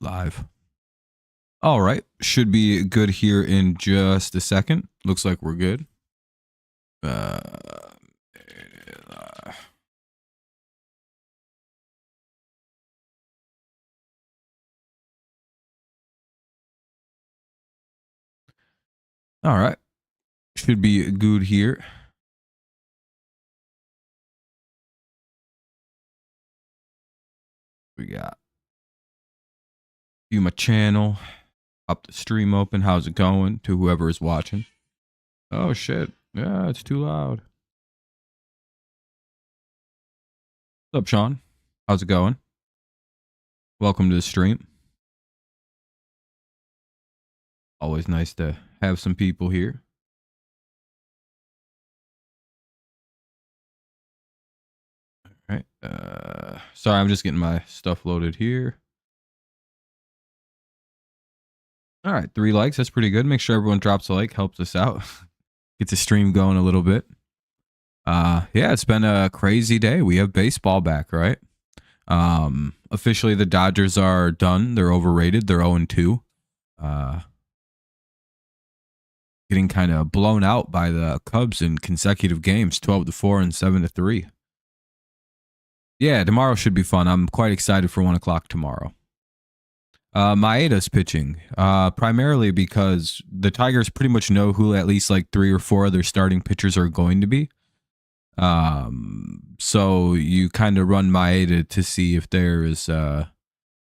Live. All right. Should be good here in just a second. Looks like we're good. All right. Should be good here. We got view my channel. Pop the stream open. How's it going to whoever is watching? Oh shit. Yeah, it's too loud. What's up, Sean? How's it going? Welcome to the stream. Always nice to have some people here. All right. Sorry, I'm just getting my stuff loaded here. All right, 3 likes. That's pretty good. Make sure everyone drops a like. Helps us out. Get the stream going a little bit. Yeah, it's been a crazy day. We have baseball back, right? Officially, the Dodgers are done. They're overrated. They're 0-2. Getting kind of blown out by the Cubs in consecutive games, 12-4 and 7-3. Yeah, tomorrow should be fun. I'm quite excited for 1 o'clock tomorrow. Maeda's pitching, primarily because the Tigers pretty much know who at least like 3 or 4 of their starting pitchers are going to be. So you kind of run Maeda to see if there is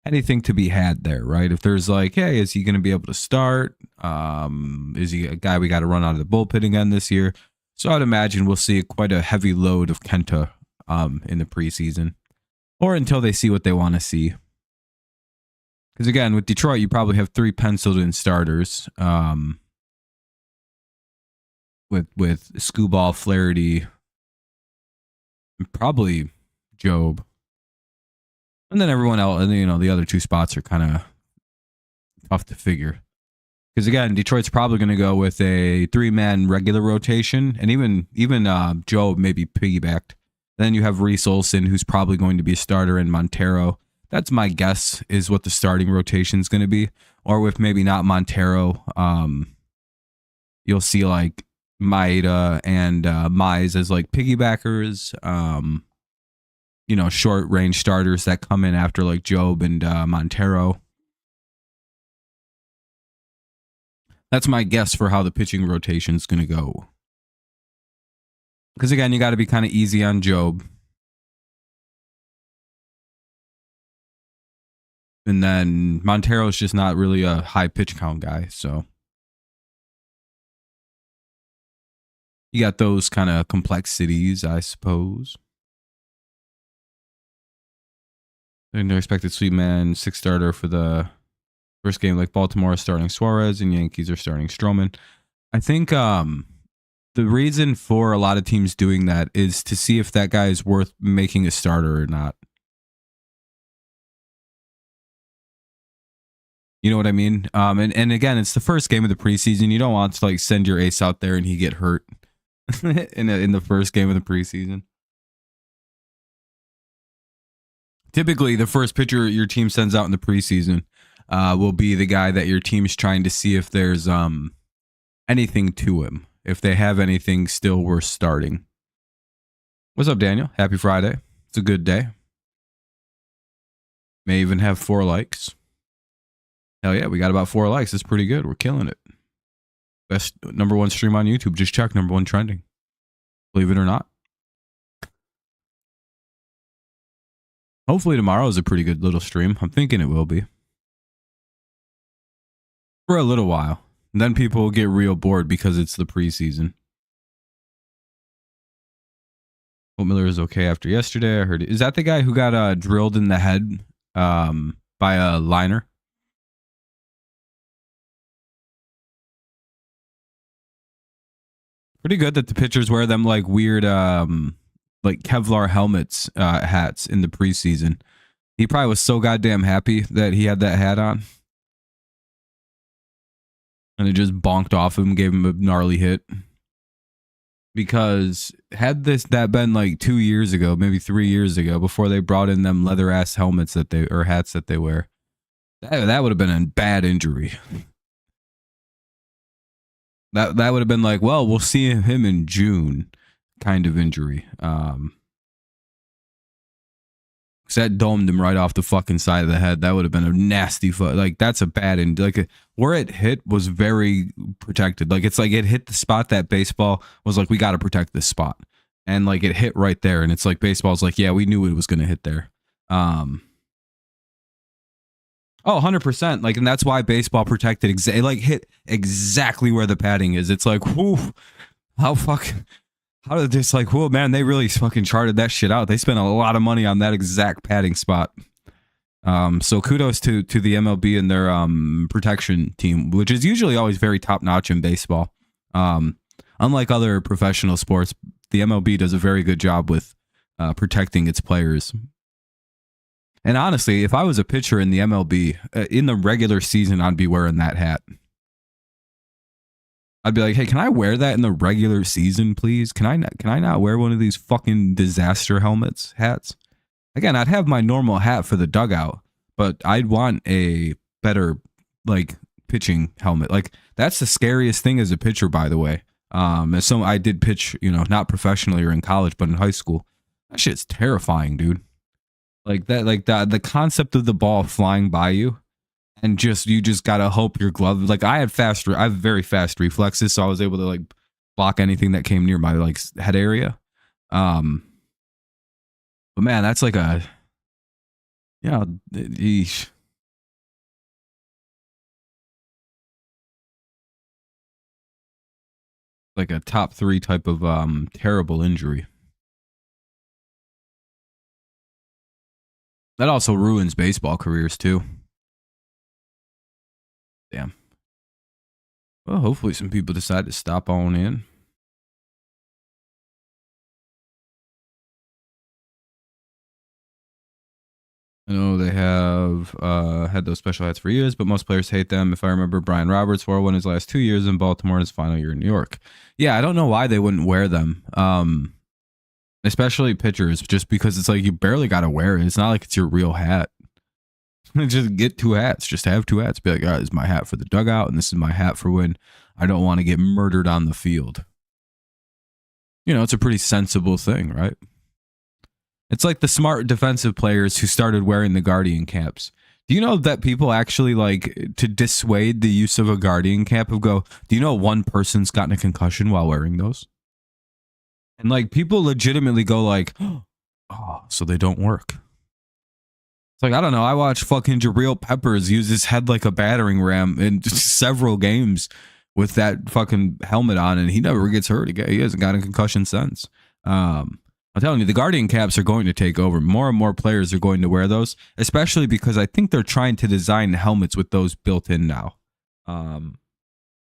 anything to be had there, right? If there's like, hey, is he going to be able to start? Is he a guy we got to run out of the bullpen again this year? So I'd imagine we'll see quite a heavy load of Kenta in the preseason, or until they see what they want to see. Because again, with Detroit, you probably have 3 penciled in starters. With Scuball, Flaherty, and probably Job, and then everyone else. And the other 2 spots are kind of tough to figure. Because again, Detroit's probably going to go with a 3-man regular rotation, and even Job maybe piggybacked. Then you have Reese Olson, who's probably going to be a starter, in Montero. That's my guess, is what the starting rotation is going to be. Or with maybe not Montero, you'll see like Maeda and Mize as like piggybackers, short range starters that come in after like Job and Montero. That's my guess for how the pitching rotation is going to go. Because again, you got to be kind of easy on Job. And then Montero's just not really a high pitch count guy, so you got those kind of complexities, I suppose. And they're expected sweet man 6 starter for the first game. Like Baltimore is starting Suarez and Yankees are starting Stroman. I think the reason for a lot of teams doing that is to see if that guy is worth making a starter or not. You know what I mean? And again, it's the first game of the preseason. You don't want to like send your ace out there and he get hurt in the first game of the preseason. Typically, the first pitcher your team sends out in the preseason will be the guy that your team's trying to see if there's anything to him, if they have anything still worth starting. What's up, Daniel? Happy Friday. It's a good day. May even have 4 likes. Hell yeah, we got about 4 likes. That's pretty good. We're killing it. Best #1 stream on YouTube. Just check #1 trending. Believe it or not. Hopefully tomorrow is a pretty good little stream. I'm thinking it will be. For a little while. And then people will get real bored because it's the preseason. Hope Miller is okay after yesterday. I heard it. Is that the guy who got drilled in the head by a liner? Pretty good that the pitchers wear them like weird like Kevlar helmets, hats in the preseason. He probably was so goddamn happy that he had that hat on. And it just bonked off him, gave him a gnarly hit. Because had that been like 2 years ago, maybe 3 years ago, before they brought in them leather ass helmets hats that they wear, That would have been a bad injury. That would have been like, well, we'll see him in June kind of injury. That domed him right off the fucking side of the head. That would have been a nasty like that's a bad and like where it hit was very protected. Like it's like it hit the spot that baseball was like, we got to protect this spot, and like it hit right there, and it's like baseball's like, yeah, we knew it was gonna hit there. Oh, 100%. Like, and that's why baseball protected like hit exactly where the padding is. It's like, whoo, how did this like, whoa, man, they really fucking charted that shit out. They spent a lot of money on that exact padding spot. So kudos to the MLB and their protection team, which is usually always very top notch in baseball. Unlike other professional sports, the MLB does a very good job with protecting its players. And honestly, if I was a pitcher in the MLB in the regular season, I'd be wearing that hat. I'd be like, hey, can I wear that in the regular season, please? Can I not wear one of these fucking disaster hats? Again, I'd have my normal hat for the dugout, but I'd want a better like pitching helmet. Like that's the scariest thing as a pitcher, by the way. As some I did pitch, not professionally or in college, but in high school. That shit's terrifying, dude. Like the concept of the ball flying by you. And you just gotta hope your glove. Like I have very fast reflexes, so I was able to like block anything that came near my like head area. But man, that's like eesh. Like a top 3 type of terrible injury. That also ruins baseball careers too. Damn. Well, hopefully some people decide to stop on in. I know they have had those special hats for years, but most players hate them. If I remember, Brian Roberts wore one his last 2 years in Baltimore and his final year in New York. Yeah, I don't know why they wouldn't wear them. Especially pitchers, just because it's like you barely got to wear it. It's not like it's your real hat. Just get 2 hats. Just have 2 hats. Be like, this is my hat for the dugout, and this is my hat for when I don't want to get murdered on the field. It's a pretty sensible thing, right? It's like the smart defensive players who started wearing the Guardian caps. Do you know that people actually like to dissuade the use of a Guardian cap do you know one person's gotten a concussion while wearing those? And like people legitimately go like, oh, so they don't work. It's like, I don't know. I watched fucking Jabril Peppers use his head like a battering ram in several games with that fucking helmet on, and he never gets hurt. He hasn't got a concussion since. I'm telling you, the Guardian caps are going to take over. More and more players are going to wear those, especially because I think they're trying to design helmets with those built in now,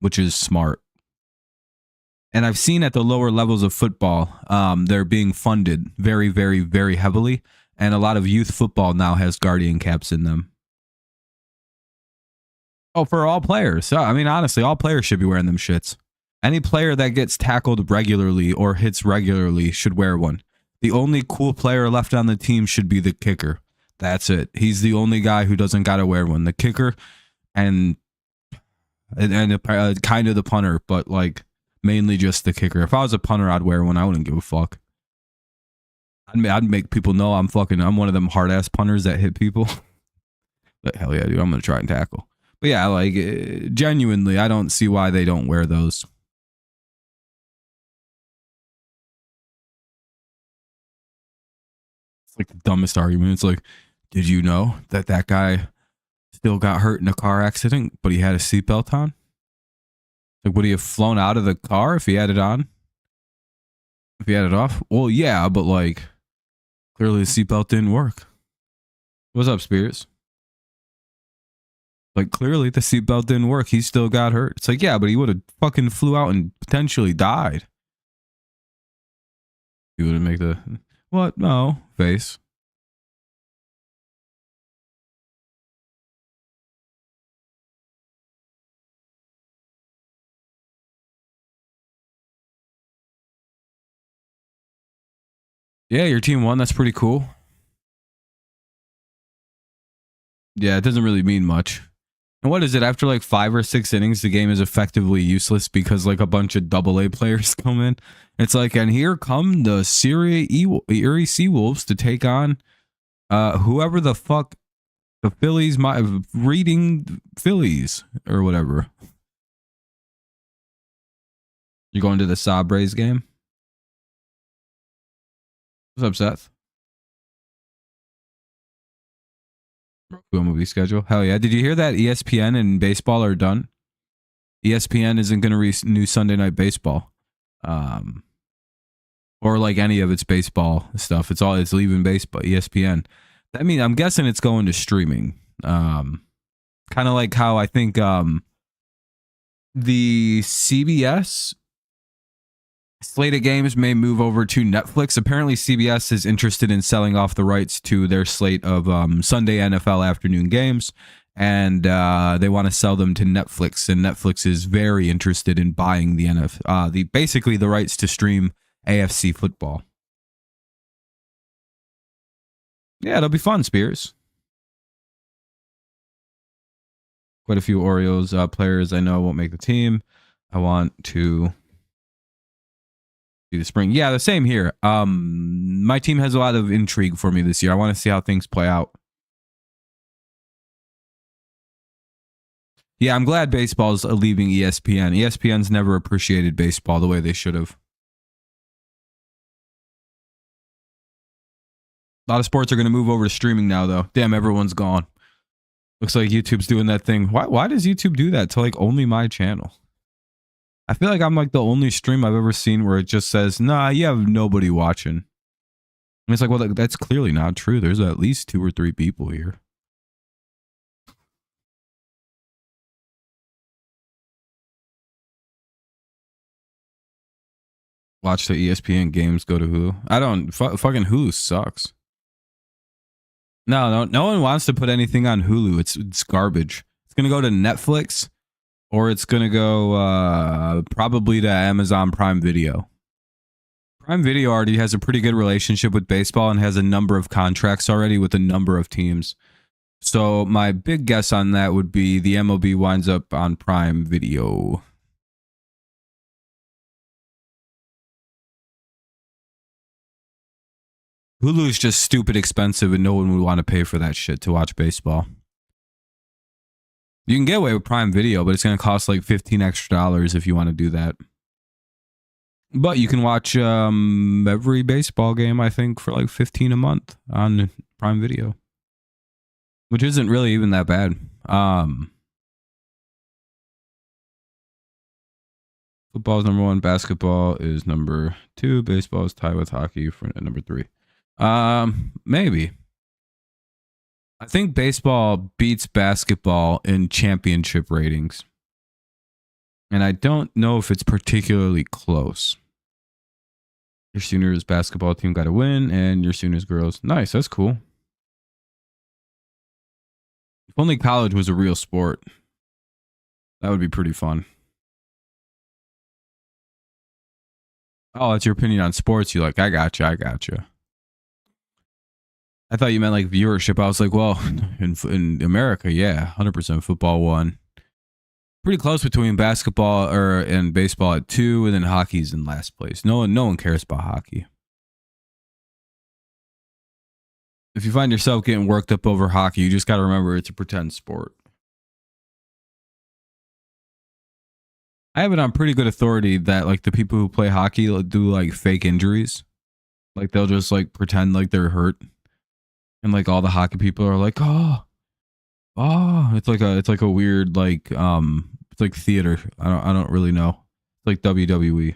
which is smart. And I've seen at the lower levels of football, they're being funded very, very, very heavily. And a lot of youth football now has Guardian caps in them. Oh, for all players. I mean, honestly, all players should be wearing them shits. Any player that gets tackled regularly or hits regularly should wear one. The only cool player left on the team should be the kicker. That's it. He's the only guy who doesn't got to wear one. The kicker and kind of the punter, but like mainly just the kicker. If I was a punter, I'd wear one. I wouldn't give a fuck. I'd make people know I'm one of them hard ass punters that hit people. But hell yeah, dude, I'm gonna try and tackle. But yeah, like genuinely, I don't see why they don't wear those. It's like the dumbest argument. It's like, did you know that guy still got hurt in a car accident, but he had a seatbelt on? Like, would he have flown out of the car if he had it on? If he had it off? Well, yeah, but like, clearly the seatbelt didn't work. What's up, Spirits? Like, clearly the seatbelt didn't work. He still got hurt. It's like, yeah, but he would have fucking flew out and potentially died. He would have made the... What? No. Face. Yeah, your team won. That's pretty cool. Yeah, it doesn't really mean much. And what is it? After like 5 or 6 innings, the game is effectively useless because like a bunch of AA players come in. It's like, and here come the Erie Seawolves to take on whoever the fuck the Phillies might reading Phillies or whatever. You going to the Sabres game? What's up, Seth? Movie schedule. Hell yeah. Did you hear that ESPN and baseball are done? ESPN isn't going to renew Sunday Night Baseball. Or like any of its baseball stuff. It's leaving baseball, ESPN. I mean, I'm guessing it's going to streaming. Kind of like how I think the CBS slate of games may move over to Netflix. Apparently, CBS is interested in selling off the rights to their slate of Sunday NFL afternoon games, and they want to sell them to Netflix. And Netflix is very interested in buying the basically the rights to stream AFC football. Yeah, it'll be fun, Spears. Quite a few Orioles players I know won't make the team. I want to see the spring. Yeah, the same here. My team has a lot of intrigue for me this year. I want to see how things play out. Yeah, I'm glad baseball's leaving ESPN. ESPN's never appreciated baseball the way they should have. A lot of sports are going to move over to streaming now, though. Damn, everyone's gone. Looks like YouTube's doing that thing. Why does YouTube do that to like only my channel? I feel like I'm like the only stream I've ever seen where it just says, nah, you have nobody watching. And it's like, well, that's clearly not true. There's at least 2 or 3 people here. Watch the ESPN games go to Hulu. I don't. Fucking Hulu sucks. No one wants to put anything on Hulu. It's garbage. It's gonna go to Netflix, or it's gonna go probably to Amazon Prime Video. Prime Video already has a pretty good relationship with baseball and has a number of contracts already with a number of teams. So my big guess on that would be the MLB winds up on Prime Video. Hulu is just stupid expensive and no one would want to pay for that shit to watch baseball. You can get away with Prime Video, but it's going to cost like $15 extra if you want to do that. But you can watch every baseball game, I think, for like $15 a month on Prime Video, which isn't really even that bad. Football is number 1. Basketball is number 2. Baseball is tied with hockey for number 3. Maybe. I think baseball beats basketball in championship ratings. And I don't know if it's particularly close. Your Sooners basketball team got a win, and your Sooners girls. Nice, that's cool. If only college was a real sport. That would be pretty fun. Oh, that's your opinion on sports. You like, I gotcha. I thought you meant like viewership. I was like, well, in America, yeah, 100% football won. Pretty close between basketball and baseball at 2, and then hockey's in last place. No one cares about hockey. If you find yourself getting worked up over hockey, you just got to remember it's a pretend sport. I have it on pretty good authority that like the people who play hockey do like fake injuries. Like they'll just like pretend like they're hurt. And like all the hockey people are like, oh, it's like a weird like it's like theater. I don't really know. It's like WWE.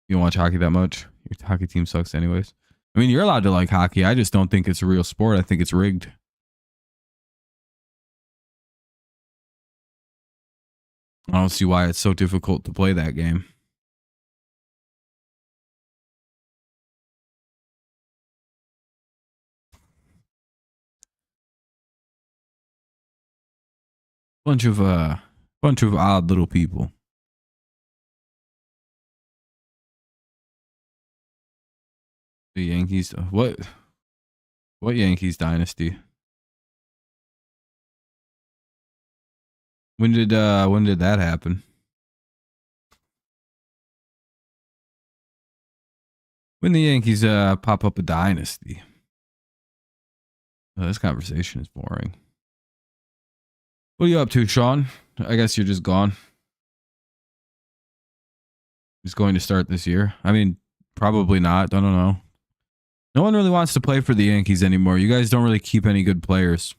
You don't watch hockey that much? Your hockey team sucks anyways. I mean, you're allowed to like hockey. I just don't think it's a real sport. I think it's rigged. I don't see why it's so difficult to play that game. Bunch of odd little people. The Yankees. What? What Yankees dynasty? When did that happen? When the Yankees pop up a dynasty? Oh, this conversation is boring. What are you up to, Sean? I guess you're just gone. Just going to start this year. I mean, probably not. I don't know. No one really wants to play for the Yankees anymore. You guys don't really keep any good players.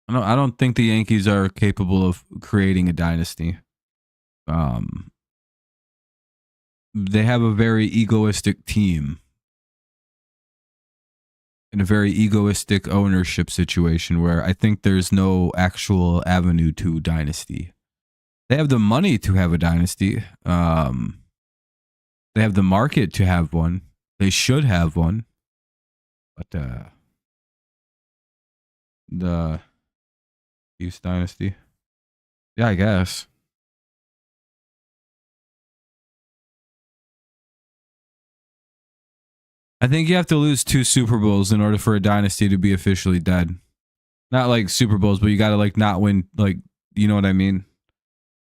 I don't think the Yankees are capable of creating a dynasty. They have a very egoistic team in a very egoistic ownership situation where I think there's no actual avenue to dynasty. They have the money to have a dynasty. They have the market to have one. They should have one. But the Chiefs dynasty. Yeah, I guess. I think you have to lose 2 Super Bowls in order for a dynasty to be officially dead. Not like Super Bowls, but you got to like not win, like, you know what I mean?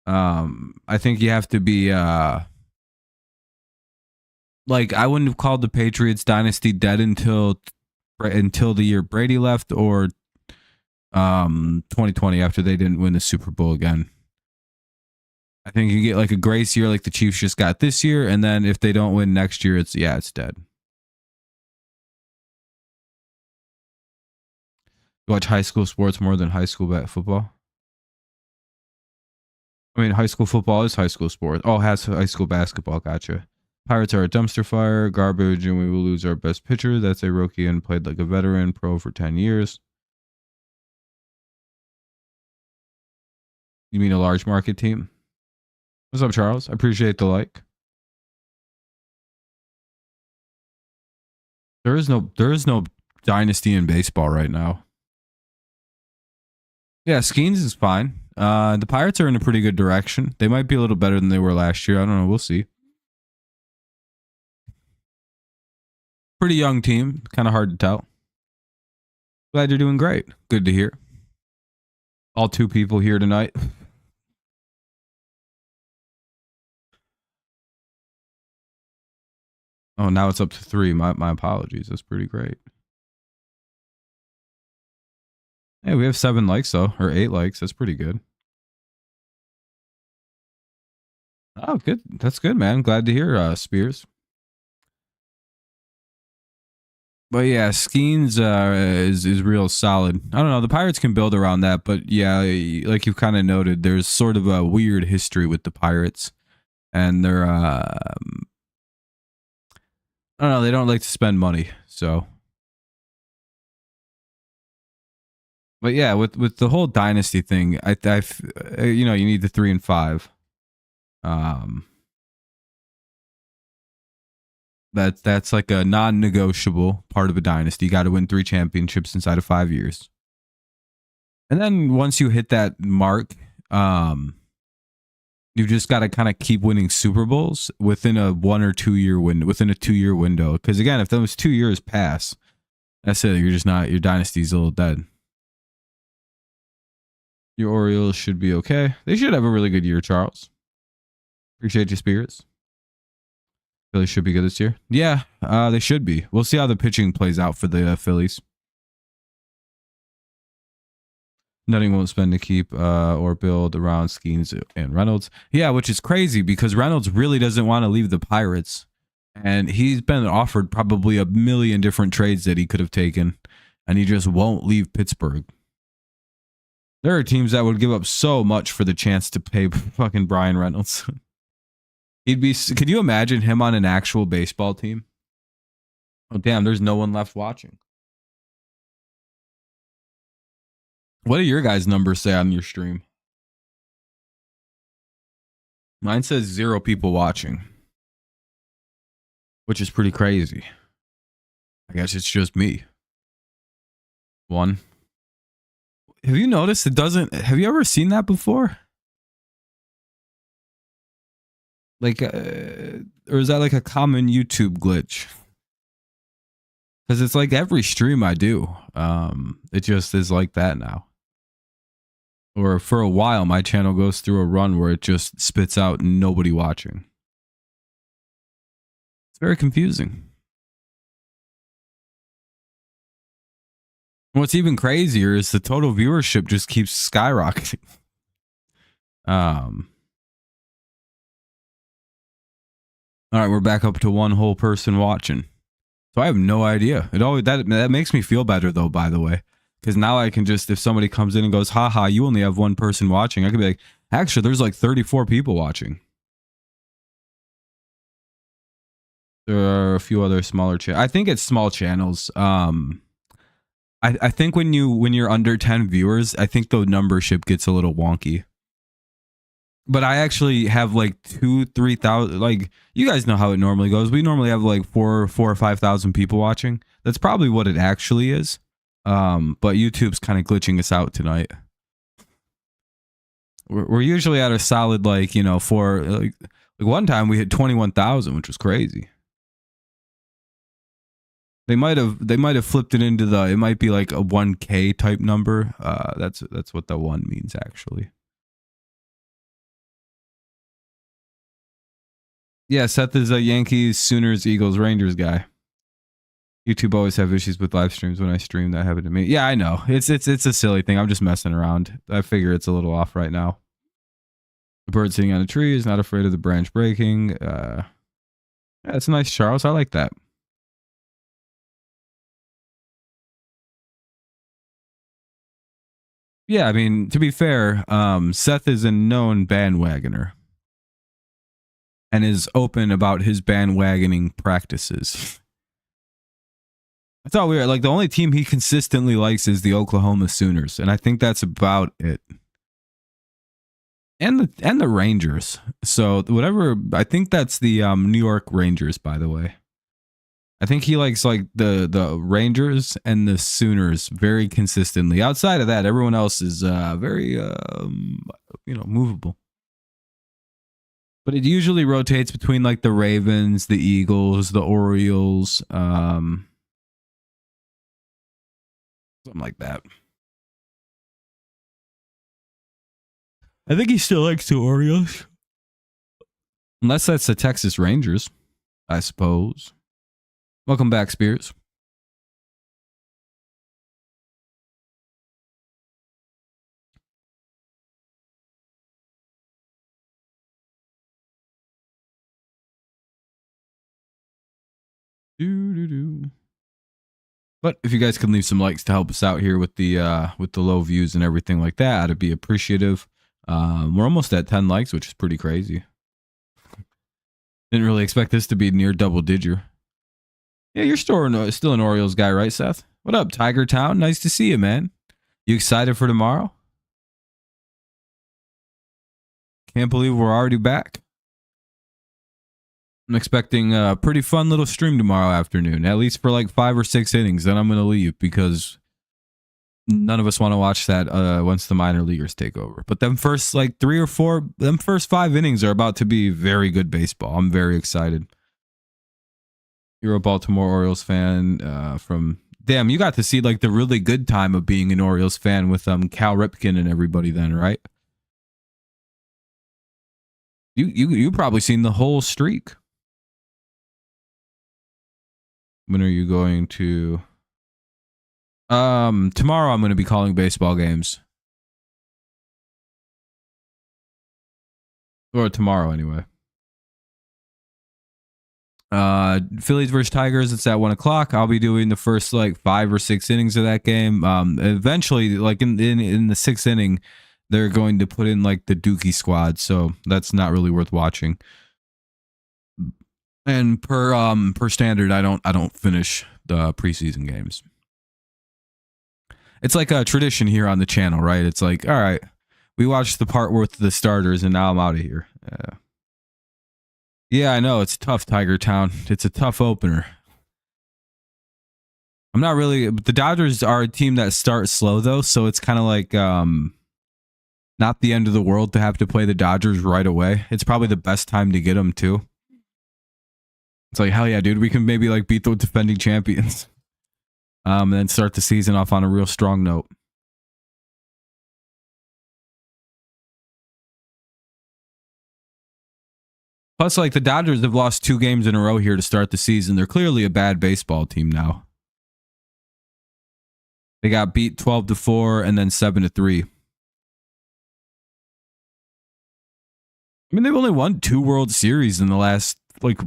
I think you have to be like, I wouldn't have called the Patriots dynasty dead until the year Brady left, or 2020 after they didn't win the Super Bowl again. I think you get like a grace year like the Chiefs just got this year, and then if they don't win next year, it's dead. You watch high school sports more than high school football? I mean, high school football is high school sport. Oh, has high school basketball. Gotcha. Pirates are a dumpster fire, garbage, and we will lose our best pitcher. That's a rookie and played like a veteran pro for 10 years. You mean a large market team? What's up, Charles? I appreciate the like. There is no dynasty in baseball right now. Yeah, Skeens is fine. The Pirates are in a pretty good direction. They might be a little better than they were last year. I don't know. We'll see. Pretty young team. Kind of hard to tell. Glad you're doing great. Good to hear. All 2 people here tonight. Oh, now it's up to 3. My apologies. That's pretty great. Hey, we have 7 likes though, or 8 likes. That's pretty good. Oh, good. That's good, man. Glad to hear, Spears. But yeah, Skeens is real solid. I don't know. The Pirates can build around that, but yeah, like you've kind of noted, there's sort of a weird history with the Pirates, and they're I don't know. They don't like to spend money, so. But yeah, with the whole dynasty thing, I you know, you need the 3 and 5. That's like a non-negotiable part of a dynasty. You got to win 3 championships inside of 5 years. And then once you hit that mark, you just got to kind of keep winning Super Bowls within a 1 or 2 year window, within a 2-year window. Because again, if those 2 years pass, that's it. You're just not, your dynasty's a little dead. Your Orioles should be okay. They should have a really good year, Charles. Appreciate your spirits. Phillies should be good this year. Yeah, they should be. We'll see how the pitching plays out for the Phillies. Nutting won't spend to keep or build around Skeens and Reynolds. Yeah, which is crazy because Reynolds really doesn't want to leave the Pirates. And he's been offered probably a million different trades that he could have taken. And he just won't leave Pittsburgh. There are teams that would give up so much for the chance to pay fucking Brian Reynolds. He'd be. Could you imagine him on an actual baseball team? Oh damn! There's no one left watching. What do your guys' numbers say on your stream? Mine says 0 people watching, which is pretty crazy. I guess it's just me. 1. Have you noticed it doesn't? Have you ever seen that before? Like, or is that like a common YouTube glitch? Because it's like every stream I do, it just is like that now. Or for a while, my channel goes through a run where it just spits out nobody watching. It's very confusing. What's even crazier is the total viewership just keeps skyrocketing. All right, we're back up to one whole person watching. So I have no idea. It always that makes me feel better though, by the way. Because now I can just, if somebody comes in and goes, haha, you only have one person watching, I could be like, actually, there's like 34 people watching. There are a few other smaller channels. I think it's small channels. I think when you're under 10 viewers, I think the numbership gets a little wonky. But I actually have like 2,000-3,000. Like, you guys know how it normally goes. We normally have like 4,000 or 5,000 people watching. That's probably what it actually is. But YouTube's kind of glitching us out tonight. We're usually at a solid, like, you know, like one time we hit 21,000, which was crazy. They might have flipped it into it might be like a 1K type number. That's what the 1 means actually. Yeah, Seth is a Yankees, Sooners, Eagles, Rangers guy. YouTube always have issues with live streams. When I stream, that happened to me. Yeah, I know. It's a silly thing. I'm just messing around. I figure it's a little off right now. The bird sitting on a tree is not afraid of the branch breaking. Yeah, it's nice, Charles. I like that. Yeah, I mean, to be fair, Seth is a known bandwagoner and is open about his bandwagoning practices. I thought we were like the only team he consistently likes is the Oklahoma Sooners, and I think that's about it. And the Rangers. So whatever, I think that's the New York Rangers, by the way. I think he likes like the Rangers and the Sooners very consistently. Outside of that, everyone else is very movable. But it usually rotates between like the Ravens, the Eagles, the Orioles, something like that. I think he still likes the Orioles. Unless that's the Texas Rangers, I suppose. Welcome back, Spears. But if you guys can leave some likes to help us out here with the low views and everything like that, I'd be appreciative. We're almost at 10 likes, which is pretty crazy. Didn't really expect this to be near double digit. Yeah, you're still an Orioles guy, right, Seth? What up, Tiger Town? Nice to see you, man. You excited for tomorrow? Can't believe we're already back. I'm expecting a pretty fun little stream tomorrow afternoon, at least for like 5 or 6 innings. Then I'm going to leave because none of us want to watch that once the minor leaguers take over. But them first like 3 or 4, them first 5 innings are about to be very good baseball. I'm very excited. You're a Baltimore Orioles fan from... Damn, you got to see like the really good time of being an Orioles fan with Cal Ripken and everybody then, right? You probably seen the whole streak. When are you going to... tomorrow I'm going to be calling baseball games. Or tomorrow anyway. Phillies versus Tigers, it's at 1 o'clock. I'll be doing the first like 5 or 6 innings of that game. Eventually, like in the 6th inning, they're going to put in like the Dookie squad, so that's not really worth watching. And per standard, I don't finish the preseason games. It's like a tradition here on the channel, right? It's like, all right, we watched the part with the starters, and now I'm out of here. Yeah, I know it's tough, Tiger Town. It's a tough opener. I'm not really. The Dodgers are a team that starts slow though, so it's kind of like not the end of the world to have to play the Dodgers right away. It's probably the best time to get them too. It's like, hell yeah, dude, we can maybe like beat the defending champions. and then start the season off on a real strong note. Plus, like, the Dodgers have lost 2 games in a row here to start the season. They're clearly a bad baseball team now. They got beat 12-4 and then 7-3. I mean, they've only won 2 World Series in the last like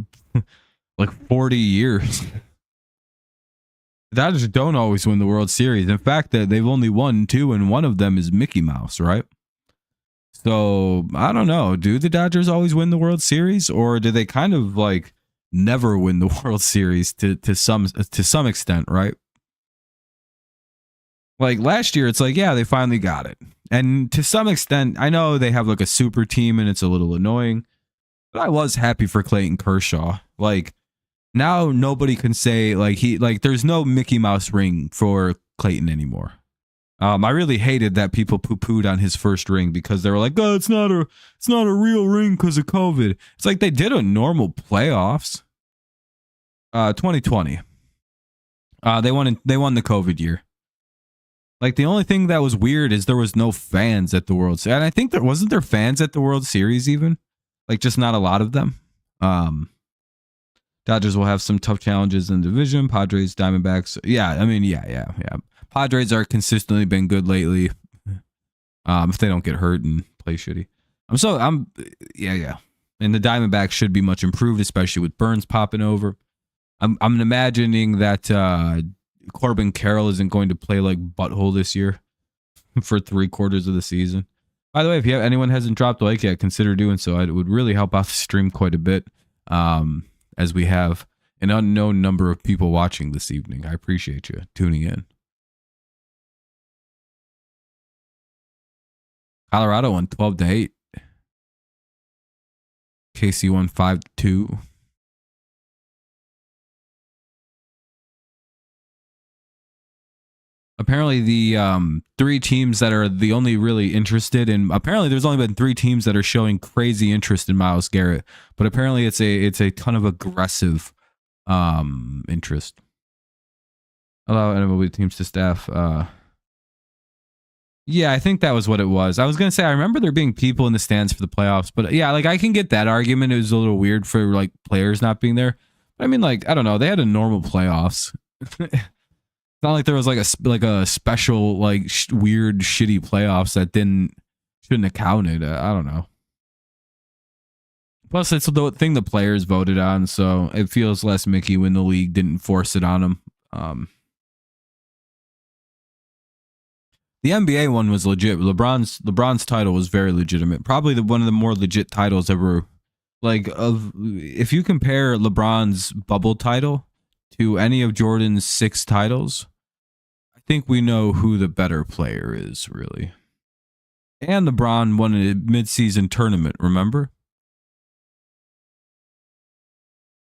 40 years. The Dodgers don't always win the World Series. In fact, they've only won 2, and one of them is Mickey Mouse, right? So I don't know. Do the Dodgers always win the World Series, or do they kind of like never win the World Series to some extent, right? Like last year, it's like, yeah, they finally got it. And to some extent, I know they have like a super team and it's a little annoying, but I was happy for Clayton Kershaw. Like now nobody can say like there's no Mickey Mouse ring for Clayton anymore. I really hated that people poo-pooed on his first ring because they were like, oh, it's not a real ring because of COVID. It's like they did a normal playoffs. 2020. They won the COVID year. Like the only thing that was weird is there was no fans at the World Series. And I think there wasn't fans at the World Series even. Like just not a lot of them. Dodgers will have some tough challenges in the division. Padres, Diamondbacks. Yeah, I mean, yeah. Padres are consistently been good lately. If they don't get hurt and play shitty. Yeah. And the Diamondbacks should be much improved, especially with Burns popping over. I'm imagining that Corbin Carroll isn't going to play like butthole this year for 3/4 of the season. By the way, if anyone hasn't dropped a like yet, consider doing so. It would really help out the stream quite a bit, as we have an unknown number of people watching this evening. I appreciate you tuning in. Colorado won 12-8. KC won 5-2. Apparently the 3 teams that are the only really interested in, apparently there's only been 3 teams that are showing crazy interest in Myles Garrett, but apparently it's a ton of aggressive interest. Allow MLB teams to staff. Yeah, I think that was what it was. I was going to say, I remember there being people in the stands for the playoffs, but yeah, like I can get that argument. It was a little weird for like players not being there. But I mean, like, I don't know. They had a normal playoffs. It's not like there was like a special, like weird, shitty playoffs that shouldn't have counted. I don't know. Plus, it's the thing the players voted on, so it feels less Mickey when the league didn't force it on them. The NBA one was legit. LeBron's title was very legitimate. Probably one of the more legit titles ever. Like if you compare LeBron's bubble title to any of Jordan's 6 titles, I think we know who the better player is, really. And LeBron won a mid-season tournament, remember?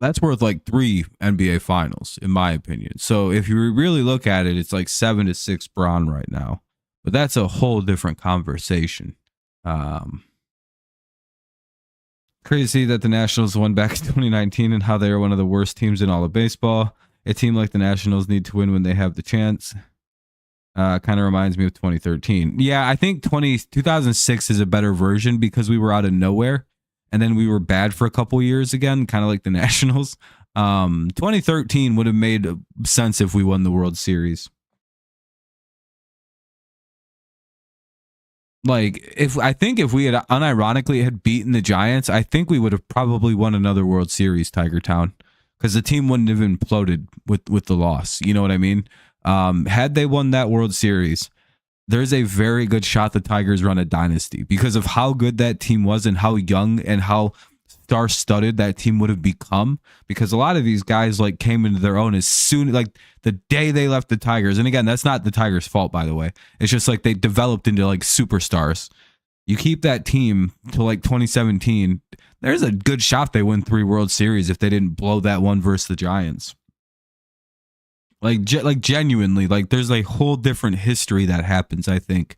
That's worth like 3 NBA finals, in my opinion. So if you really look at it, it's like 7-6 Bron right now. But that's a whole different conversation. Crazy that the Nationals won back in 2019 and how they are one of the worst teams in all of baseball. A team like the Nationals need to win when they have the chance. Kind of reminds me of 2013. Yeah, I think 2006 is a better version because we were out of nowhere. And then we were bad for a couple years again, kind of like the Nationals. 2013 would have made sense if we won the World Series. Like, I think if we had unironically had beaten the Giants, I think we would have probably won another World Series, Tiger Town, because the team wouldn't have imploded with the loss. You know what I mean? Had they won that World Series, there's a very good shot the Tigers run a dynasty because of how good that team was and how young and how star-studded that team would have become. Because a lot of these guys like came into their own as soon, like the day they left the Tigers. And again, that's not the Tigers' fault, by the way. It's just like they developed into like superstars. You keep that team to like 2017, there's a good shot they win 3 World Series if they didn't blow that one versus the Giants. Like genuinely, like there's a whole different history that happens, I think,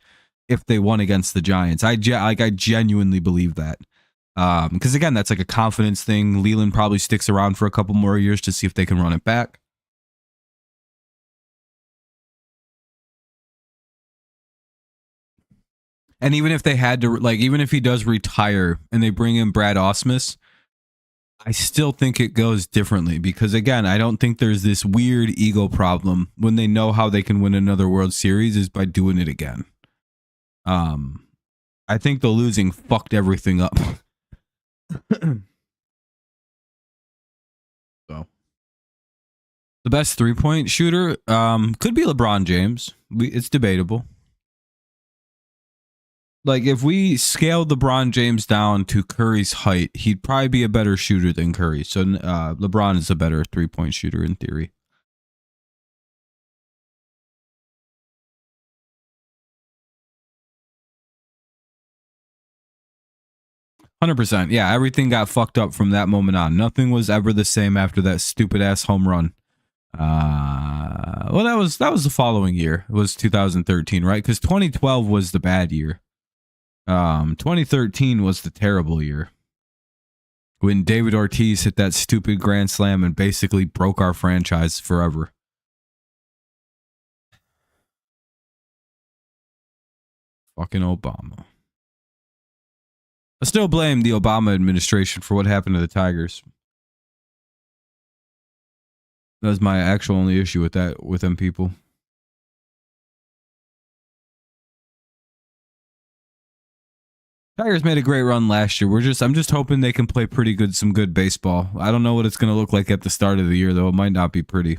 if they won against the Giants. I genuinely believe that. Because again, that's like a confidence thing. Leland probably sticks around for a couple more years to see if they can run it back. And even if they had to, like, even if he does retire and they bring in Brad Ausmus, I still think it goes differently because, again, I don't think there's this weird ego problem when they know how they can win another World Series is by doing it again. I think the losing fucked everything up. So, the best 3-point shooter could be LeBron James. It's debatable. Like, if we scaled LeBron James down to Curry's height, he'd probably be a better shooter than Curry. So LeBron is a better 3-point shooter in theory. %. Yeah, everything got fucked up from that moment on. Nothing was ever the same after that stupid ass home run. Well, that was the following year. It was 2013, right? Because 2012 was the bad year. 2013 was the terrible year when David Ortiz hit that stupid grand slam and basically broke our franchise forever. Fucking Obama. I still blame the Obama administration for what happened to the Tigers. That was my actual only issue with them people. Tigers made a great run last year. I'm just hoping they can play some good baseball. I don't know what it's going to look like at the start of the year, though. It might not be pretty.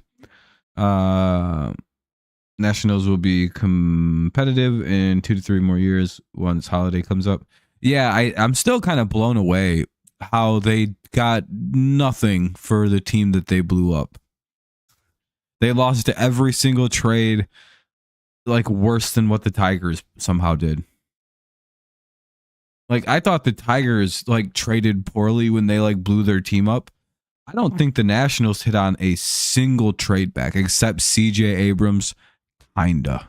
Nationals will be competitive in 2 to 3 more years once Holiday comes up. Yeah, I'm still kind of blown away how they got nothing for the team that they blew up. They lost to every single trade, like worse than what the Tigers somehow did. Like, I thought the Tigers like traded poorly when they like blew their team up. I don't think the Nationals hit on a single trade back except CJ Abrams, kinda.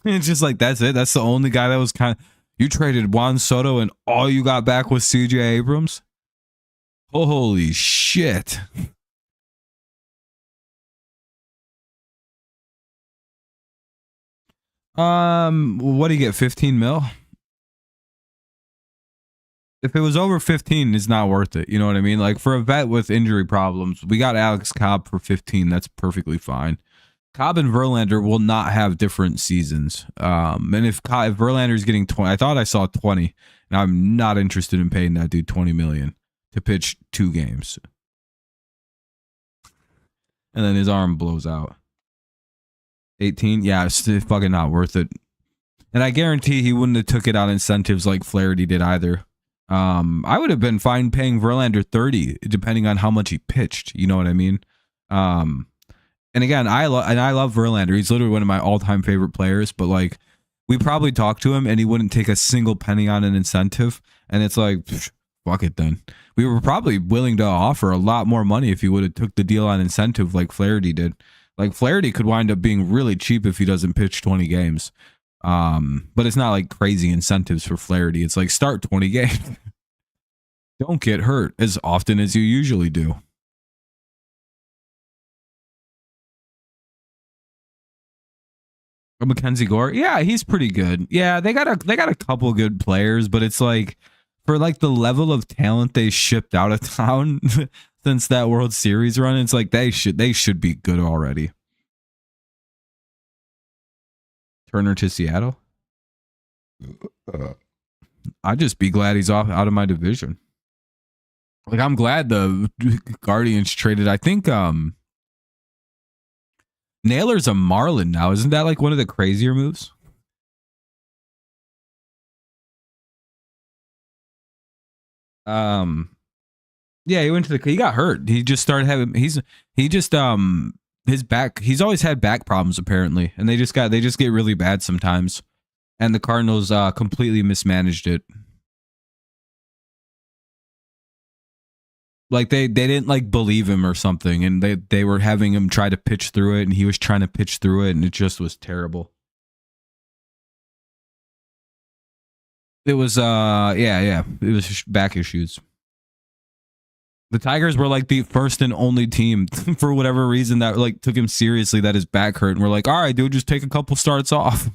It's just like, that's it. That's the only guy that was kind of. You traded Juan Soto and all you got back was CJ Abrams? Holy shit. What do you get? 15 mil? If it was over 15, it's not worth it. You know what I mean? Like, for a vet with injury problems, we got Alex Cobb for 15. That's perfectly fine. Cobb and Verlander will not have different seasons. And if Verlander's getting 20, I thought I saw 20, and I'm not interested in paying that dude $20 million to pitch 2 games. And then his arm blows out. 18, yeah, it's fucking not worth it. And I guarantee he wouldn't have took it on incentives like Flaherty did either. I would have been fine paying Verlander 30, depending on how much he pitched. You know what I mean? And again, I love Verlander. He's literally one of my all-time favorite players. But like, we probably talked to him, and he wouldn't take a single penny on an incentive. And it's like, fuck it then. We were probably willing to offer a lot more money if he would have took the deal on incentive like Flaherty did. Like, Flaherty could wind up being really cheap if he doesn't pitch 20 games. But it's not like crazy incentives for Flaherty. It's like, start 20 games. Don't get hurt as often as you usually do. Mackenzie Gore, yeah, he's pretty good. Yeah, they got a couple good players, but it's like, for like the level of talent they shipped out of town since that World Series run, it's like they should be good already. Turner to Seattle. I'd just be glad he's out of my division. Like, I'm glad the Guardians traded. I think Naylor's a Marlin now. Isn't that like one of the crazier moves? Yeah, he got hurt. He just started having his back, he's always had back problems apparently, and they just get really bad sometimes. And the Cardinals completely mismanaged it. Like they didn't like believe him or something, and they were having him try to pitch through it, and he was trying to pitch through it, and it just was terrible. It was it was back issues. The Tigers were like the first and only team for whatever reason that like took him seriously that his back hurt, and we're like, all right, dude, just take a couple starts off.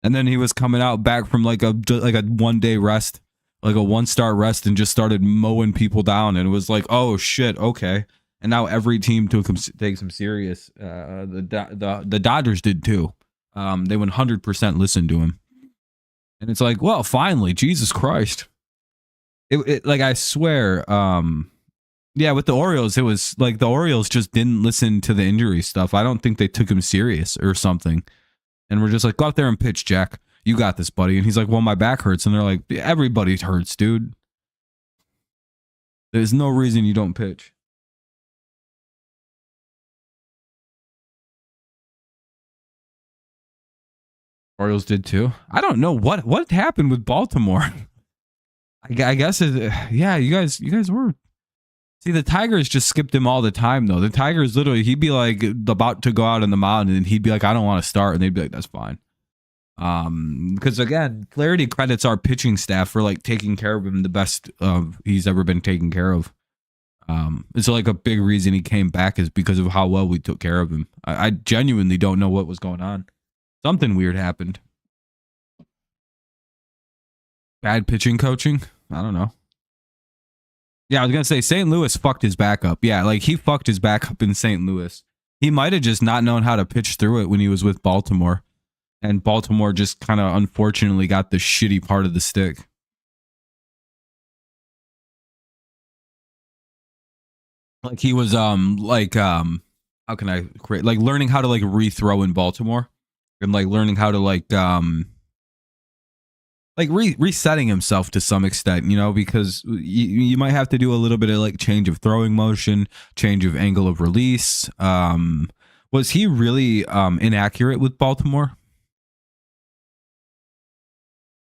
And then he was coming out back from like a 1 day rest, like a 1-star rest, and just started mowing people down. And it was like, oh shit, okay. And now every team takes him serious. The Dodgers did too. They 100% listened to him. And it's like, well, finally, Jesus Christ. Like, I swear, yeah, with the Orioles, it was like the Orioles just didn't listen to the injury stuff. I don't think they took him serious or something. And we're just like, go out there and pitch, Jack. You got this, buddy. And he's like, well, my back hurts. And they're like, everybody hurts, dude. There's no reason you don't pitch. Orioles did too. I don't know what happened with Baltimore. I guess yeah, you guys were. See, the Tigers just skipped him all the time, though. The Tigers literally, he'd be like about to go out on the mound, and he'd be like, I don't want to start. And they'd be like, that's fine. Because again, Flaherty credits our pitching staff for like taking care of him the best he's ever been taken care of. It's like a big reason he came back is because of how well we took care of him. I genuinely don't know what was going on. Something weird happened. Bad pitching coaching? I don't know. Yeah, I was going to say St. Louis fucked his backup. Yeah, like he fucked his backup in St. Louis. He might have just not known how to pitch through it when he was with Baltimore. And Baltimore just kind of unfortunately got the shitty part of the stick. Like he was how can I create like learning how to like rethrow in Baltimore and like learning how to like resetting himself to some extent, you know, because you might have to do a little bit of like change of throwing motion, change of angle of release. Was he really inaccurate with Baltimore?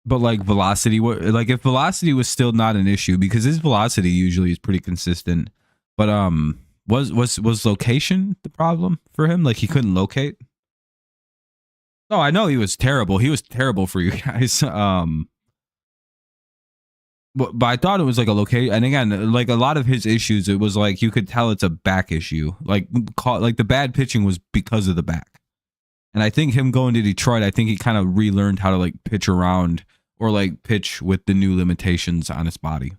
But like velocity, like if velocity was still not an issue, because his velocity usually is pretty consistent. But was location the problem for him? Like he couldn't locate? Oh, I know he was terrible. He was terrible for you guys. But I thought it was like a location. And again, like a lot of his issues, it was like you could tell it's a back issue. Like the bad pitching was because of the back. And I think him going to Detroit, I think he kind of relearned how to like pitch around or like pitch with the new limitations on his body.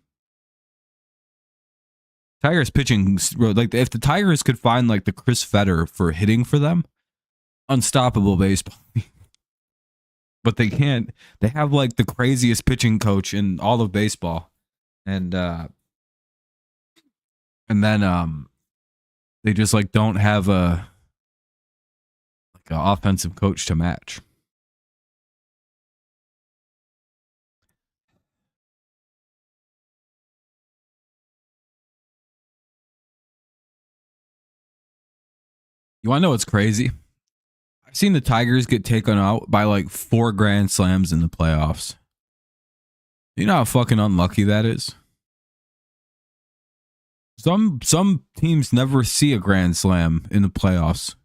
Tigers pitching, like if the Tigers could find like the Chris Fetter for hitting for them, unstoppable baseball. But they can't. They have like the craziest pitching coach in all of baseball, and then they just like don't have an offensive coach to match. You want to know what's crazy? I've seen the Tigers get taken out by like 4 grand slams in the playoffs. You know how fucking unlucky that is? Some teams never see a grand slam in the playoffs.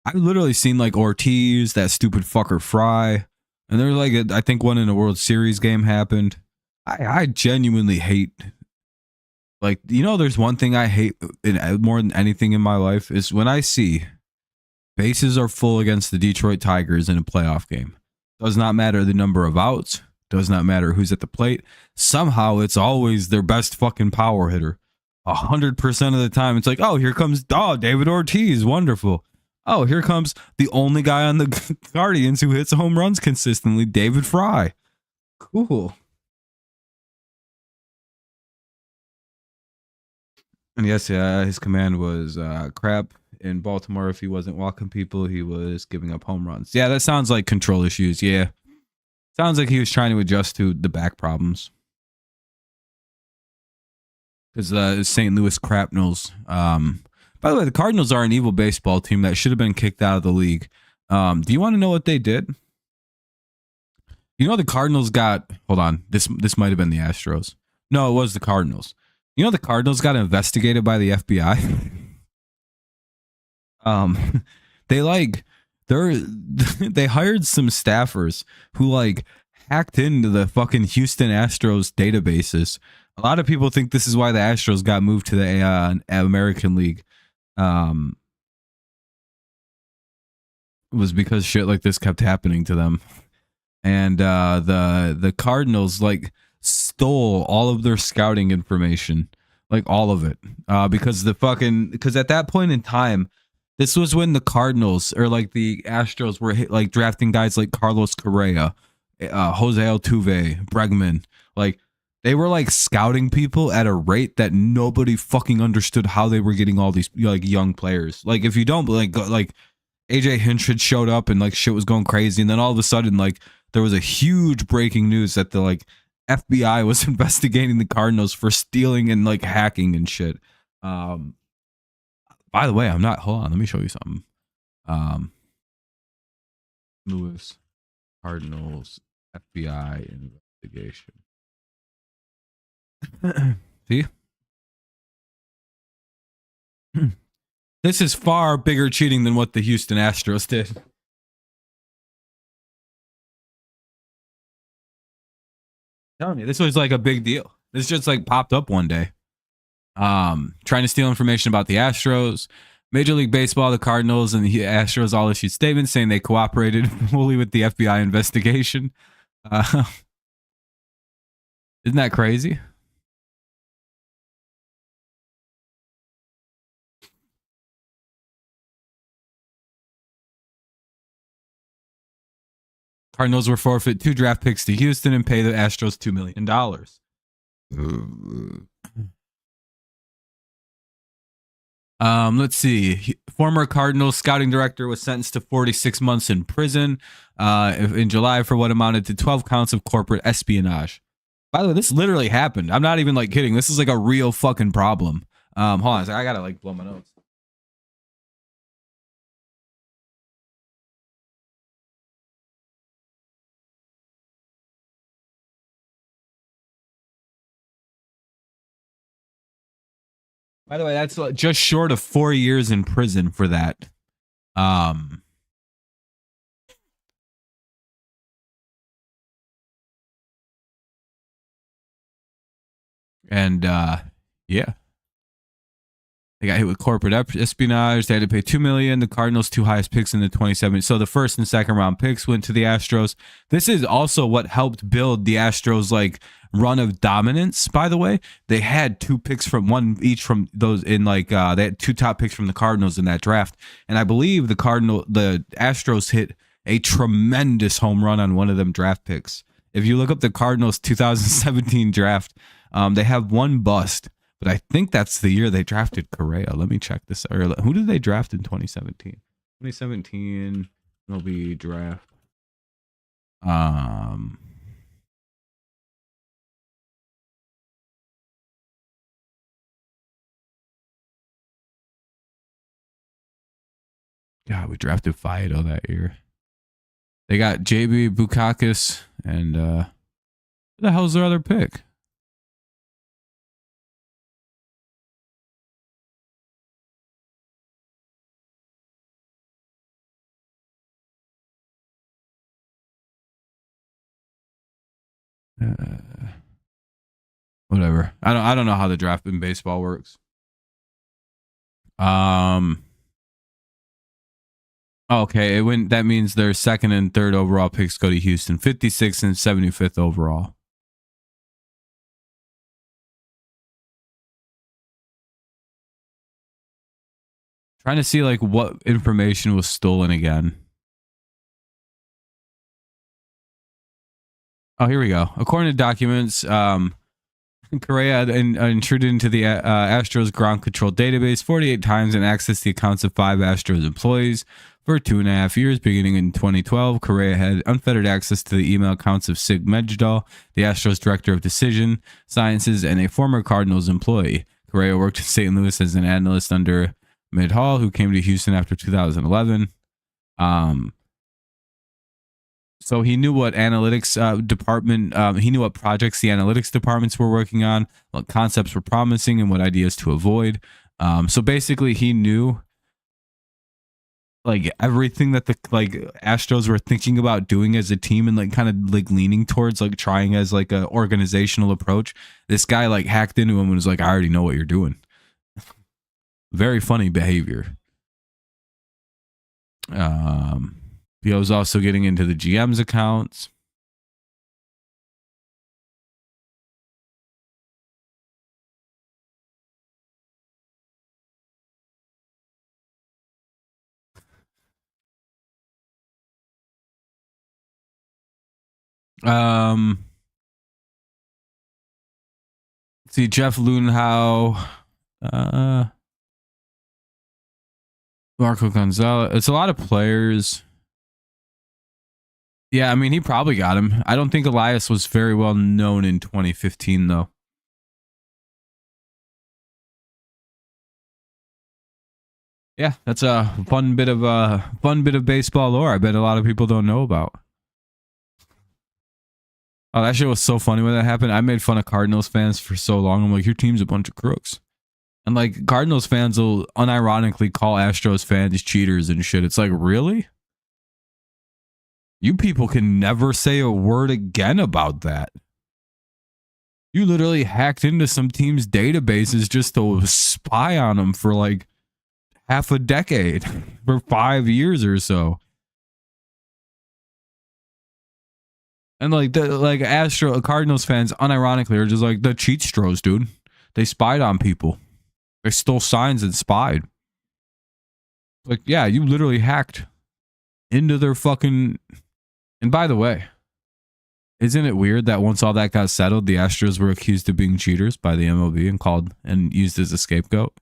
I've literally seen like Ortiz, that stupid fucker Fry, and there's like I think one in a World Series game happened. I genuinely hate, like, you know, there's one thing I hate more than anything in my life is when I see bases are full against the Detroit Tigers in a playoff game. Does not matter the number of outs. Does not matter who's at the plate. Somehow it's always their best fucking power hitter. 100% of the time it's like, oh, here comes David Ortiz. Wonderful. Oh, here comes the only guy on the Guardians who hits home runs consistently, David Fry. Cool. And yes, his command was crap. In Baltimore, if he wasn't walking people, he was giving up home runs. Yeah, that sounds like control issues. Yeah. Sounds like he was trying to adjust to the back problems. Because St. Louis Crapnels. By the way, the Cardinals are an evil baseball team that should have been kicked out of the league. Do you want to know what they did? You know the Cardinals got... Hold on. This might have been the Astros. No, it was the Cardinals. You know the Cardinals got investigated by the FBI? They hired some staffers who like hacked into the fucking Houston Astros databases. A lot of people think this is why the Astros got moved to the American League. Was because shit like this kept happening to them. and the Cardinals like stole all of their scouting information, like all of it, because at that point in time, this was when the Cardinals or like the Astros were like drafting guys like Carlos Correa, Jose Altuve, Bregman, like. They were like scouting people at a rate that nobody fucking understood how they were getting all these like young players. Like if you don't like AJ Hinch had showed up and like shit was going crazy, and then all of a sudden like there was a huge breaking news that the like FBI was investigating the Cardinals for stealing and like hacking and shit. By the way, hold on, let me show you something. Lewis Cardinals FBI investigation. See? This is far bigger cheating than what the Houston Astros did. Telling you, this was like a big deal. This just like popped up one day. Trying to steal information about the Astros. Major League Baseball, the Cardinals, and the Astros all issued statements saying they cooperated fully with the FBI investigation. Isn't that crazy? Cardinals were forfeit 2 draft picks to Houston and pay the Astros $2 million. Let's see. Former Cardinals scouting director was sentenced to 46 months in prison in July for what amounted to 12 counts of corporate espionage. By the way, this literally happened. I'm not even like kidding. This is like a real fucking problem. Hold on. I gotta like blow my nose. By the way, that's just short of 4 years in prison for that. And yeah. They got hit with corporate espionage. They had to pay $2 million. The Cardinals' 2 highest picks in the 2017. So the first and second round picks went to the Astros. This is also what helped build the Astros like run of dominance. By the way, they had 2 picks from one each from those in like they had 2 top picks from the Cardinals in that draft. And I believe the Astros hit a tremendous home run on one of them draft picks. If you look up the Cardinals 2017 draft, they have one bust. But I think that's the year they drafted Correa. Let me check this. Or who did they draft in 2017? 2017 will be draft. God, we drafted Fido that year. They got JB Bukakis and who the hell's their other pick? Whatever. I don't know how the draft in baseball works. Okay, that means their second and third overall picks go to Houston, 56th and 75th overall. Trying to see like what information was stolen again. Oh, here we go. According to documents, Correa intruded into the Astros ground control database 48 times and accessed the accounts of 5 Astros employees. For 2.5 years, beginning in 2012, Correa had unfettered access to the email accounts of Sig Mejdal, the Astros director of decision sciences, and a former Cardinals employee. Correa worked in St. Louis as an analyst under Mejdal, who came to Houston after 2011. So he knew what analytics department, he knew what projects the analytics departments were working on, what concepts were promising, and what ideas to avoid. So basically, he knew like everything that the like Astros were thinking about doing as a team and like kind of like leaning towards like trying as like a organizational approach. This guy like hacked into him and was like, I already know what you're doing. Very funny behavior. He was also getting into the GM's accounts. See, Jeff Lunhow, Marco Gonzalez. It's a lot of players. Yeah, I mean, he probably got him. I don't think Elias was very well known in 2015, though. Yeah, that's a fun bit of baseball lore. I bet a lot of people don't know about. Oh, that shit was so funny when that happened. I made fun of Cardinals fans for so long. I'm like, your team's a bunch of crooks. And like Cardinals fans will unironically call Astros fans cheaters and shit. It's like, really? You people can never say a word again about that. You literally hacked into some team's databases just to spy on them for like half a decade, for 5 years or so. And like the Cardinals fans unironically are just like the cheat stros, dude. They spied on people. They stole signs and spied. Like, yeah, you literally hacked into their fucking. And by the way, isn't it weird that once all that got settled, the Astros were accused of being cheaters by the MLB and called and used as a scapegoat?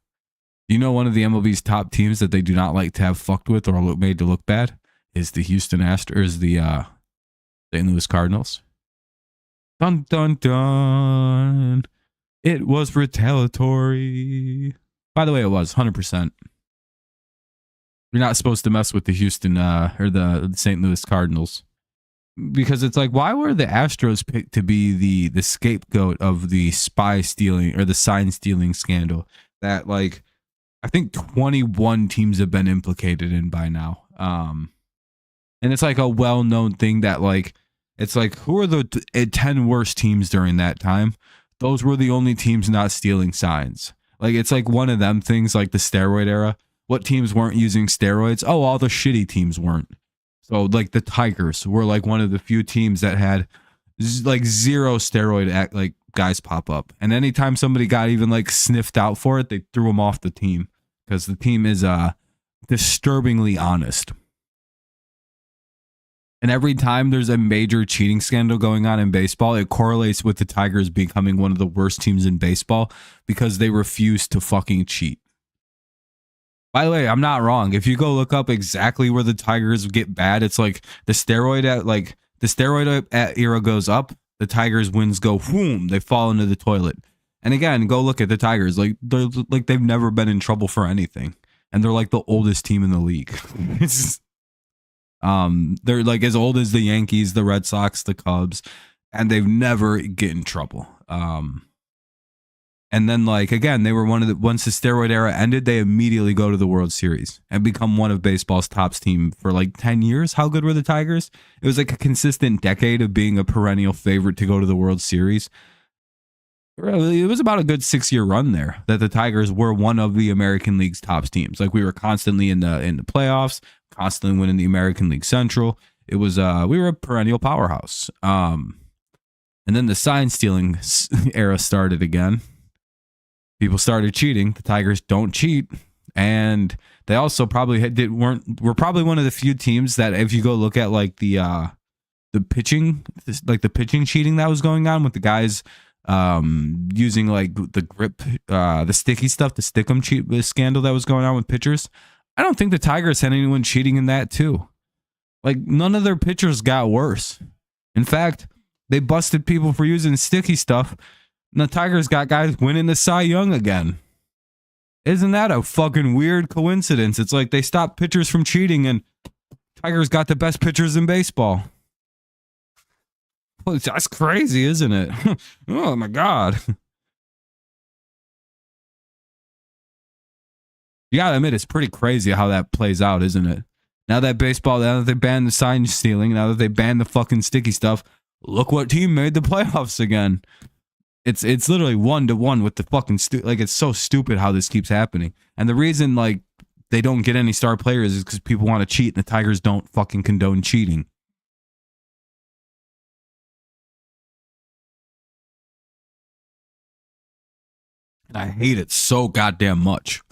You know, one of the MLB's top teams that they do not like to have fucked with or made to look bad is the Houston Astros, the St. Louis Cardinals. Dun dun dun. It was retaliatory. By the way, it was 100%. You're not supposed to mess with the Houston or the St. Louis Cardinals, because it's like, why were the Astros picked to be the scapegoat of the spy stealing or the sign stealing scandal that, like, I think 21 teams have been implicated in by now. And it's like a well-known thing that, like, it's like, who are the 10 worst teams during that time? Those were the only teams not stealing signs. Like, it's like one of them things, like the steroid era. What teams weren't using steroids? Oh, all the shitty teams weren't. So, like, the Tigers were like one of the few teams that had like zero steroid like guys pop up. And anytime somebody got even like sniffed out for it, they threw them off the team because the team is disturbingly honest. And every time there's a major cheating scandal going on in baseball, it correlates with the Tigers becoming one of the worst teams in baseball because they refuse to fucking cheat. By the way, I'm not wrong. If you go look up exactly where the Tigers get bad, it's like the steroid era goes up, the Tigers wins go boom, they fall into the toilet. And again, go look at the Tigers. Like they've never been in trouble for anything. And they're like the oldest team in the league. It's they're like as old as the Yankees, the Red Sox, the Cubs, and they've never get in trouble. And then, like, again, they were once the steroid era ended, they immediately go to the World Series and become one of baseball's top team for like 10 years. How good were the Tigers? It was like a consistent decade of being a perennial favorite to go to the World Series. It was about a good 6-year run there that the Tigers were one of the American League's top teams. Like, we were constantly in the playoffs, constantly winning the American League Central. It was we were a perennial powerhouse. And then the sign stealing era started again. People started cheating. The Tigers don't cheat, and they also probably were probably one of the few teams that, if you go look at like the pitching, like the pitching cheating that was going on with the guys using like the grip, the sticky stuff, the stick 'em cheat scandal that was going on with pitchers. I don't think the Tigers had anyone cheating in that too. Like, none of their pitchers got worse. In fact, they busted people for using sticky stuff. And the Tigers got guys winning the Cy Young again. Isn't that a fucking weird coincidence? It's like they stopped pitchers from cheating and Tigers got the best pitchers in baseball. Well, that's crazy, isn't it? Oh my God. You gotta admit, it's pretty crazy how that plays out, isn't it? Now that they banned the sign stealing, now that they banned the fucking sticky stuff, look what team made the playoffs again. It's literally 1-to-1 with the fucking like, it's so stupid how this keeps happening. And the reason, like, they don't get any star players is because people want to cheat, and the Tigers don't fucking condone cheating. And I hate it so goddamn much.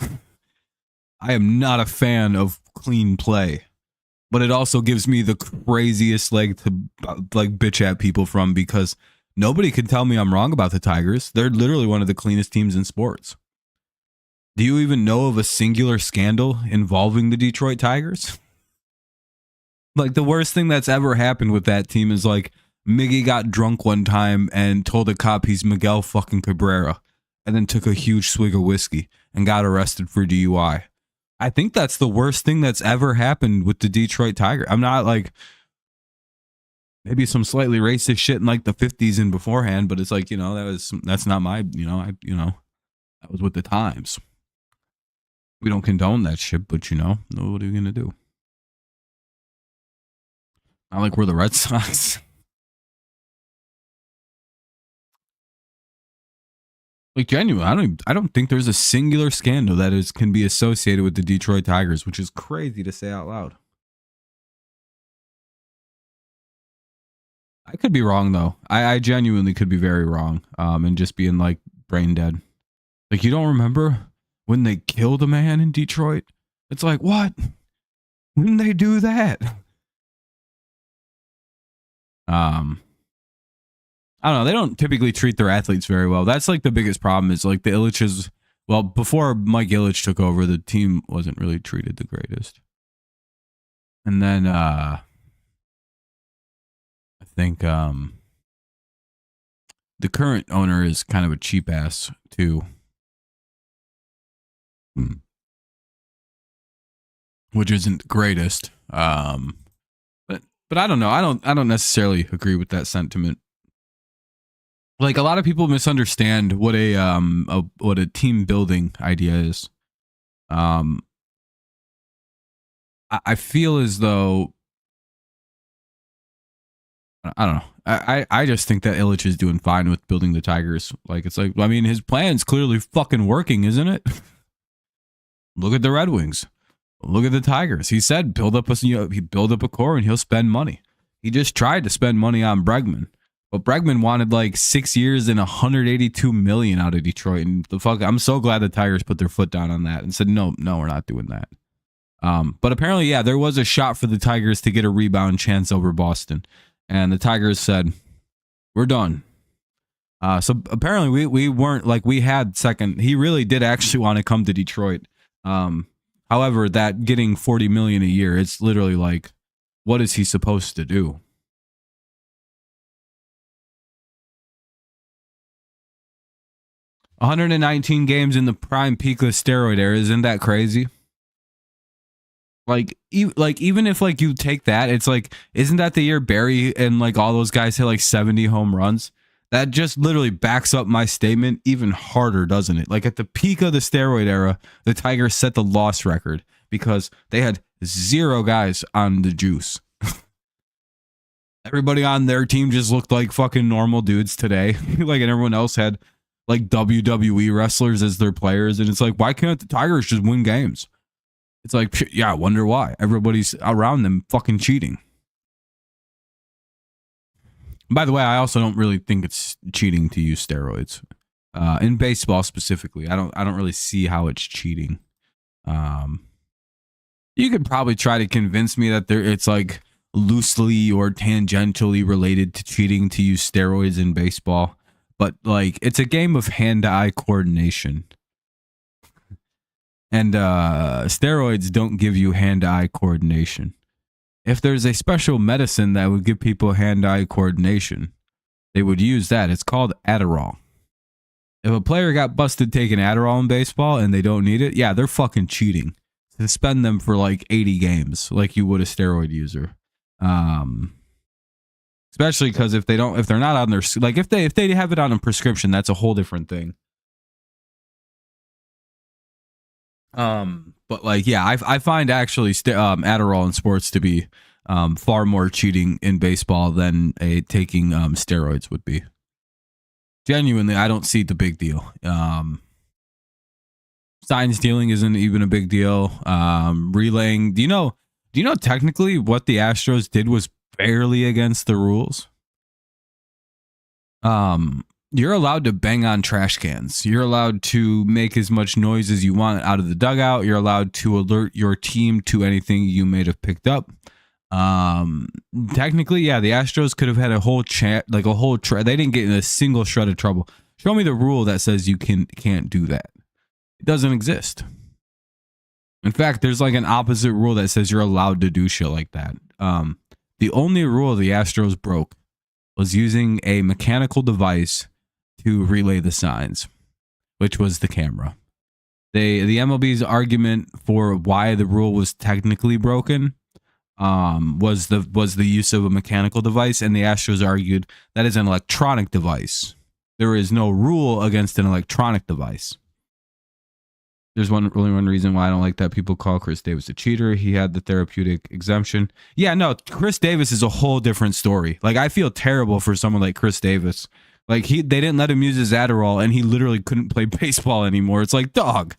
I am not a fan of clean play. but it also gives me the craziest leg to like bitch at people from, because nobody can tell me I'm wrong about the Tigers. They're literally one of the cleanest teams in sports. Do you even know of a singular scandal involving the Detroit Tigers? Like, the worst thing that's ever happened with that team is like Miggy got drunk one time and told a cop he's Miguel fucking Cabrera, and then took a huge swig of whiskey and got arrested for DUI. I think that's the worst thing that's ever happened with the Detroit Tigers. I'm not like, maybe some slightly racist shit in like the 50s and beforehand, but it's like, you know, that's not my, that was with the times. We don't condone that shit, but what are you going to do? Not like we're the Red Sox. Like, genuine, I don't think there's a singular scandal that can be associated with the Detroit Tigers, which is crazy to say out loud. I could be wrong though. I genuinely could be very wrong. And just being like brain dead. Like, you don't remember when they killed a man in Detroit? It's like, what? When did they do that? I don't know. They don't typically treat their athletes very well. That's like the biggest problem, is like the Ilitches. Well, before Mike Ilitch took over, the team wasn't really treated the greatest. And then I think the current owner is kind of a cheap ass too. Which isn't the greatest. But I don't know. I don't necessarily agree with that sentiment. Like, a lot of people misunderstand what a team building idea is. I feel as though, I don't know. I just think that Ilitch is doing fine with building the Tigers. Like, it's like, I mean, his plan's clearly fucking working, isn't it? Look at the Red Wings. Look at the Tigers. He said build up a core and he'll spend money. He just tried to spend money on Bregman. But Bregman wanted like 6 years and $182 million out of Detroit. And I'm so glad the Tigers put their foot down on that and said, no, we're not doing that. But apparently, yeah, there was a shot for the Tigers to get a rebound chance over Boston. And the Tigers said, we're done. So apparently we weren't, like, we had second. He really did actually want to come to Detroit. However, that getting $40 million a year, it's literally like, what is he supposed to do? $119 games in the prime peak of steroid era. Isn't that crazy? Like even if like you take that, it's like, isn't that the year Barry and like all those guys hit like 70 home runs? That just literally backs up my statement even harder, doesn't it? Like, at the peak of the steroid era, the Tigers set the loss record because they had 0 guys on the juice. Everybody on their team just looked like fucking normal dudes today. Like, and everyone else had like WWE wrestlers as their players. And it's like, why can't the Tigers just win games? It's like, yeah, I wonder why. Everybody's around them fucking cheating. By the way, I also don't really think it's cheating to use steroids. In baseball specifically, I don't really see how it's cheating. You could probably try to convince me that it's like loosely or tangentially related to cheating to use steroids in baseball. But like, it's a game of hand-to-eye coordination. And steroids don't give you hand-to-eye coordination. If there's a special medicine that would give people hand-eye coordination, they would use that. It's called Adderall. If a player got busted taking Adderall in baseball and they don't need it, yeah, they're fucking cheating. Suspend them for like 80 games, like you would a steroid user. Especially because if they're not on their, like, if they have it on a prescription, that's a whole different thing. But like, yeah, I find actually Adderall in sports to be far more cheating in baseball than taking steroids would be. Genuinely, I don't see the big deal. Sign stealing isn't even a big deal. Relaying, do you know technically what the Astros did was barely against the rules? You're allowed to bang on trash cans. You're allowed to make as much noise as you want out of the dugout. You're allowed to alert your team to anything you may have picked up. Um, Technically, yeah, the Astros could have had a whole chat, like a whole. They didn't get in a single shred of trouble. Show me the rule that says you can't do that. It doesn't exist. In fact, there's like an opposite rule that says you're allowed to do shit like that. The only rule the Astros broke was using a mechanical device to relay the signs, which was the camera. The MLB's argument for why the rule was technically broken was the use of a mechanical device, and the Astros argued that is an electronic device. There is no rule against an electronic device. There's only one reason why I don't like that people call Chris Davis a cheater. He had the therapeutic exemption. Yeah, no, Chris Davis is a whole different story. Like, I feel terrible for someone like Chris Davis. Like, they didn't let him use his Adderall, and he literally couldn't play baseball anymore. It's like, dog,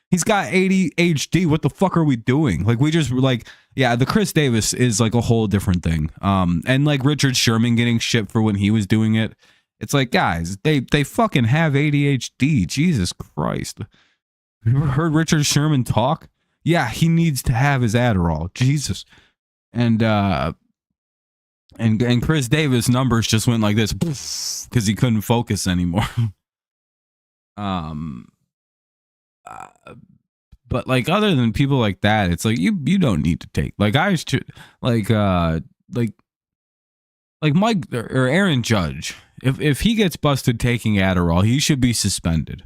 he's got ADHD. What the fuck are we doing? Like, we just like, yeah, the Chris Davis is like a whole different thing. And like Richard Sherman getting shit for when he was doing it. It's like, guys, they fucking have ADHD. Jesus Christ. You ever heard Richard Sherman talk? Yeah, he needs to have his Adderall. Jesus. And Chris Davis numbers just went like this because he couldn't focus anymore. But like, other than people like that, it's like you don't need to take, like, I should, like Mike or Aaron Judge. If he gets busted taking Adderall, he should be suspended.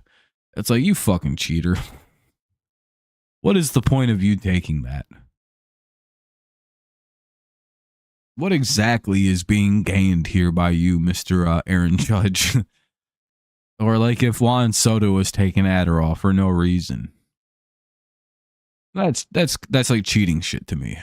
It's like, you fucking cheater. What is the point of you taking that? What exactly is being gained here by you, Mr. Aaron Judge? Or like if Juan Soto was taking Adderall for no reason. That's like cheating shit to me.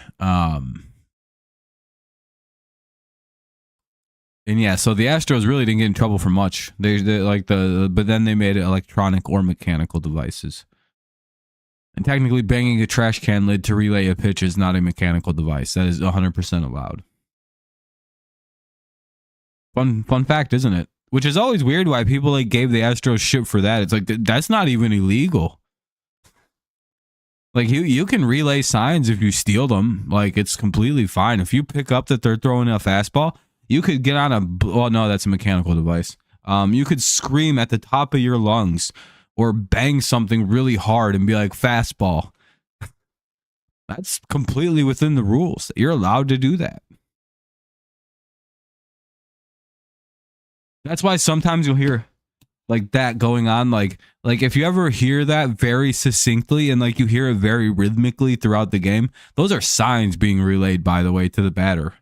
And yeah, so the Astros really didn't get in trouble for much. They like but then they made it electronic or mechanical devices. And technically, banging a trash can lid to relay a pitch is not a mechanical device. That is 100% allowed. Fun fact, isn't it? Which is always weird why people like gave the Astros shit for that. It's like, that's not even illegal. Like, you can relay signs if you steal them. Like, it's completely fine. If you pick up that they're throwing a fastball, you could get on a, well, no, that's a mechanical device. You could scream at the top of your lungs or bang something really hard and be like, fastball. That's completely within the rules. You're allowed to do that. That's why sometimes you'll hear like that going on. Like if you ever hear that very succinctly and like you hear it very rhythmically throughout the game, those are signs being relayed, by the way, to the batter.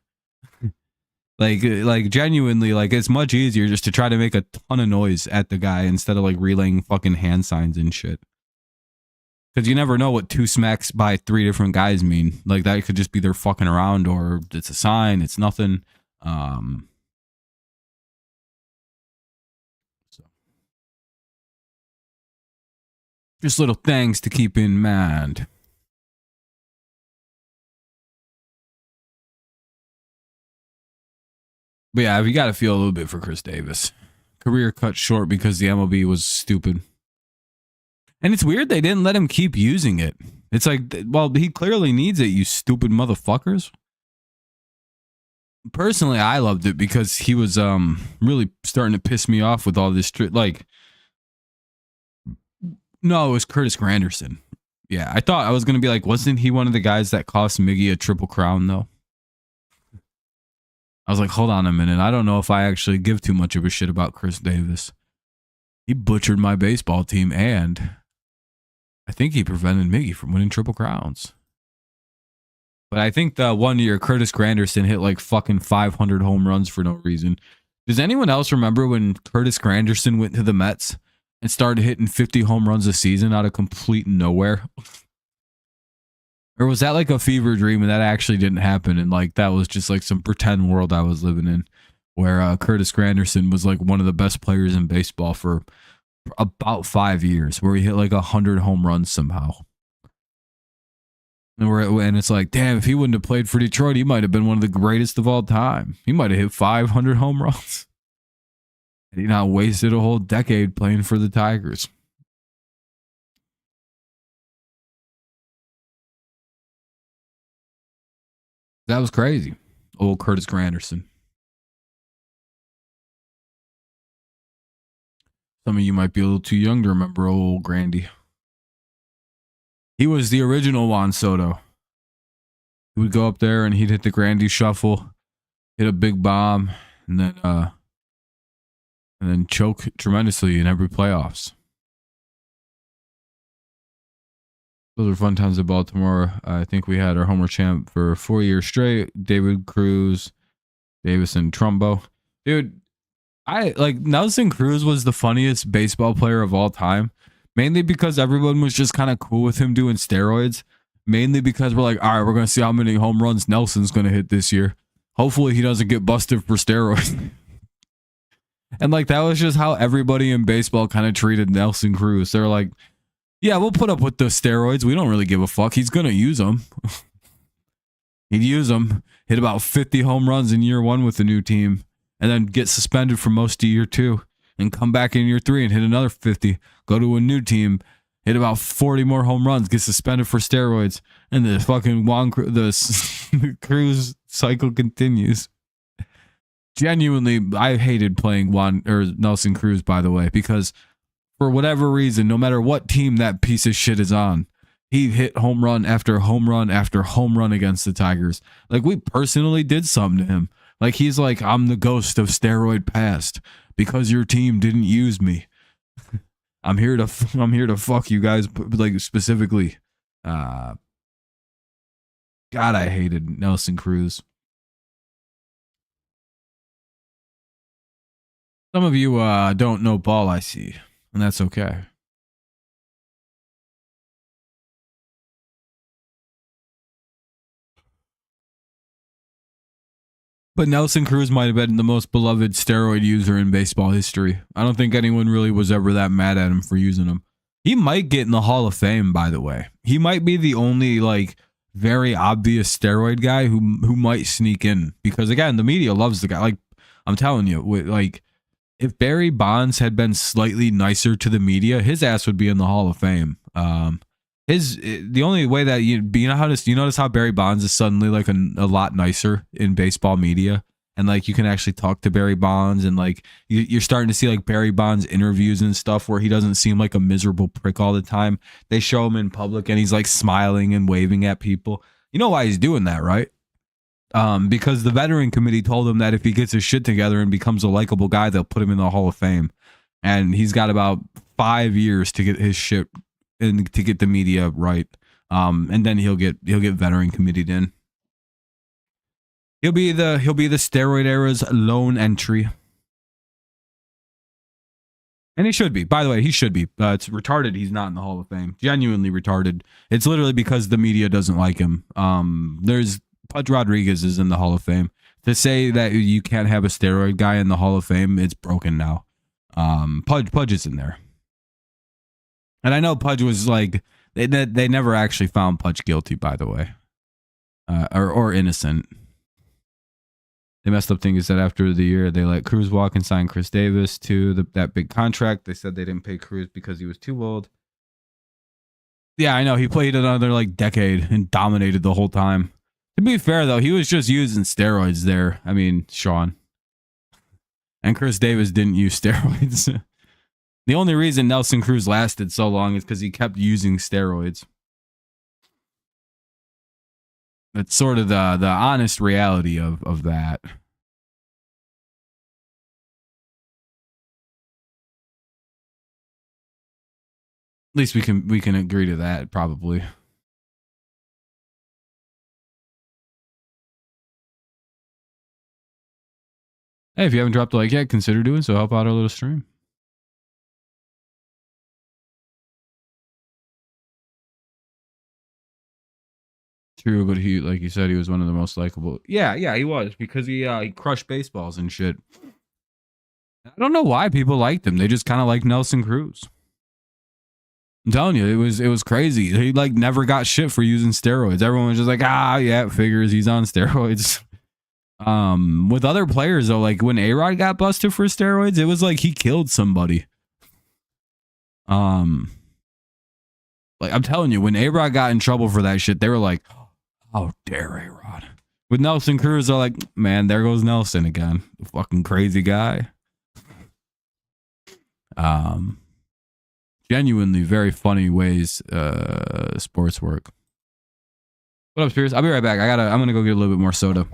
Like genuinely, like, it's much easier just to try to make a ton of noise at the guy instead of like relaying fucking hand signs and shit. Because you never know what 2 smacks by 3 different guys mean. Like, that could just be they're fucking around, or it's a sign, it's nothing. So just little things to keep in mind. But yeah, you got to feel a little bit for Chris Davis. Career cut short because the MLB was stupid. And it's weird they didn't let him keep using it. It's like, well, he clearly needs it, you stupid motherfuckers. Personally, I loved it because he was really starting to piss me off with all this. Like, no, it was Curtis Granderson. Yeah, I thought I was going to be like, wasn't he one of the guys that cost Miggy a triple crown, though? I was like, hold on a minute. I don't know if I actually give too much of a shit about Chris Davis. He butchered my baseball team, and I think he prevented Miggy from winning triple crowns. But I think the one year Curtis Granderson hit like fucking 500 home runs for no reason. Does anyone else remember when Curtis Granderson went to the Mets and started hitting 50 home runs a season out of complete nowhere? Or was that like a fever dream and that actually didn't happen? And like, that was just like some pretend world I was living in, where Curtis Granderson was like one of the best players in baseball for about 5 years, where he hit like 100 home runs somehow. And it's like, damn, if he wouldn't have played for Detroit, he might have been one of the greatest of all time. He might have hit 500 home runs. And he not wasted a whole decade playing for the Tigers. That was crazy. Old Curtis Granderson. Some of you might be a little too young to remember old Grandy. He was the original Juan Soto. He would go up there and he'd hit the Grandy shuffle, hit a big bomb, and then choke tremendously in every playoffs. Those were fun times at Baltimore. I think we had our Homer champ for 4 years straight. David Cruz, Davison Trumbo. Dude, I like Nelson Cruz was the funniest baseball player of all time. Mainly because everyone was just kind of cool with him doing steroids. Mainly because we're like, all right, we're going to see how many home runs Nelson's going to hit this year. Hopefully he doesn't get busted for steroids. And like that was just how everybody in baseball kind of treated Nelson Cruz. They're like, yeah, we'll put up with the steroids. We don't really give a fuck. He's going to use them. He'd use them. Hit about 50 home runs in year 1 with the new team. And then get suspended for most of year 2. And come back in year 3 and hit another 50. Go to a new team. Hit about 40 more home runs. Get suspended for steroids. And the fucking the Cruz cycle continues. Genuinely, I hated playing Nelson Cruz, by the way, because for whatever reason, no matter what team that piece of shit is on, he hit home run after home run after home run against the Tigers. Like, we personally did something to him. Like, he's like, I'm the ghost of steroid past because your team didn't use me. I'm here to fuck you guys, like, specifically. God, I hated Nelson Cruz. Some of you don't know ball, I see, and that's okay. But Nelson Cruz might have been the most beloved steroid user in baseball history. I don't think anyone really was ever that mad at him for using them. He might get in the Hall of Fame, by the way. He might be the only, like, very obvious steroid guy who might sneak in. Because, again, the media loves the guy. Like, I'm telling you, like, if Barry Bonds had been slightly nicer to the media, his ass would be in the Hall of Fame. The only way that you notice how Barry Bonds is suddenly like a lot nicer in baseball media, and like you can actually talk to Barry Bonds, and like you're starting to see like Barry Bonds interviews and stuff where he doesn't seem like a miserable prick all the time. They show him in public and he's like smiling and waving at people. You know why he's doing that, right? Because the veteran committee told him that if he gets his shit together and becomes a likable guy, they'll put him in the Hall of Fame. And he's got about 5 years to get his shit and to get the media right. And then he'll get veteran committed in. He'll be the steroid era's lone entry. And he should be. By the way, he should be. It's retarded he's not in the Hall of Fame. Genuinely retarded. It's literally because the media doesn't like him. There's Pudge Rodriguez is in the Hall of Fame. To say that you can't have a steroid guy in the Hall of Fame, it's broken now. Pudge is in there. And I know Pudge was like, they never actually found Pudge guilty, by the way. Or innocent. The messed up thing is that after the year, they let Cruz walk and sign Chris Davis to that big contract. They said they didn't pay Cruz because he was too old. Yeah, I know. He played another like decade and dominated the whole time. To be fair, though, he was just using steroids there. I mean, Sean. And Chris Davis didn't use steroids. The only reason Nelson Cruz lasted so long is because he kept using steroids. That's sort of the honest reality of that. At least we can agree to that, probably. Hey, if you haven't dropped a like yet, consider doing so. Help out our little stream. True, but he, like you said, he was one of the most likable. Yeah, he was, because he crushed baseballs and shit. I don't know why people liked him. They just kind of like Nelson Cruz. I'm telling you, it was crazy. He like never got shit for using steroids. Everyone was just like, yeah, it figures he's on steroids. With other players though, like when A-Rod got busted for steroids, it was like he killed somebody. Like I'm telling you, when A-Rod got in trouble for that shit, they were like, how dare A-Rod? With Nelson Cruz, they're like, man, there goes Nelson again. The fucking crazy guy. Genuinely very funny ways sports work. What up, Spears? I'll be right back. I'm gonna go get a little bit more soda.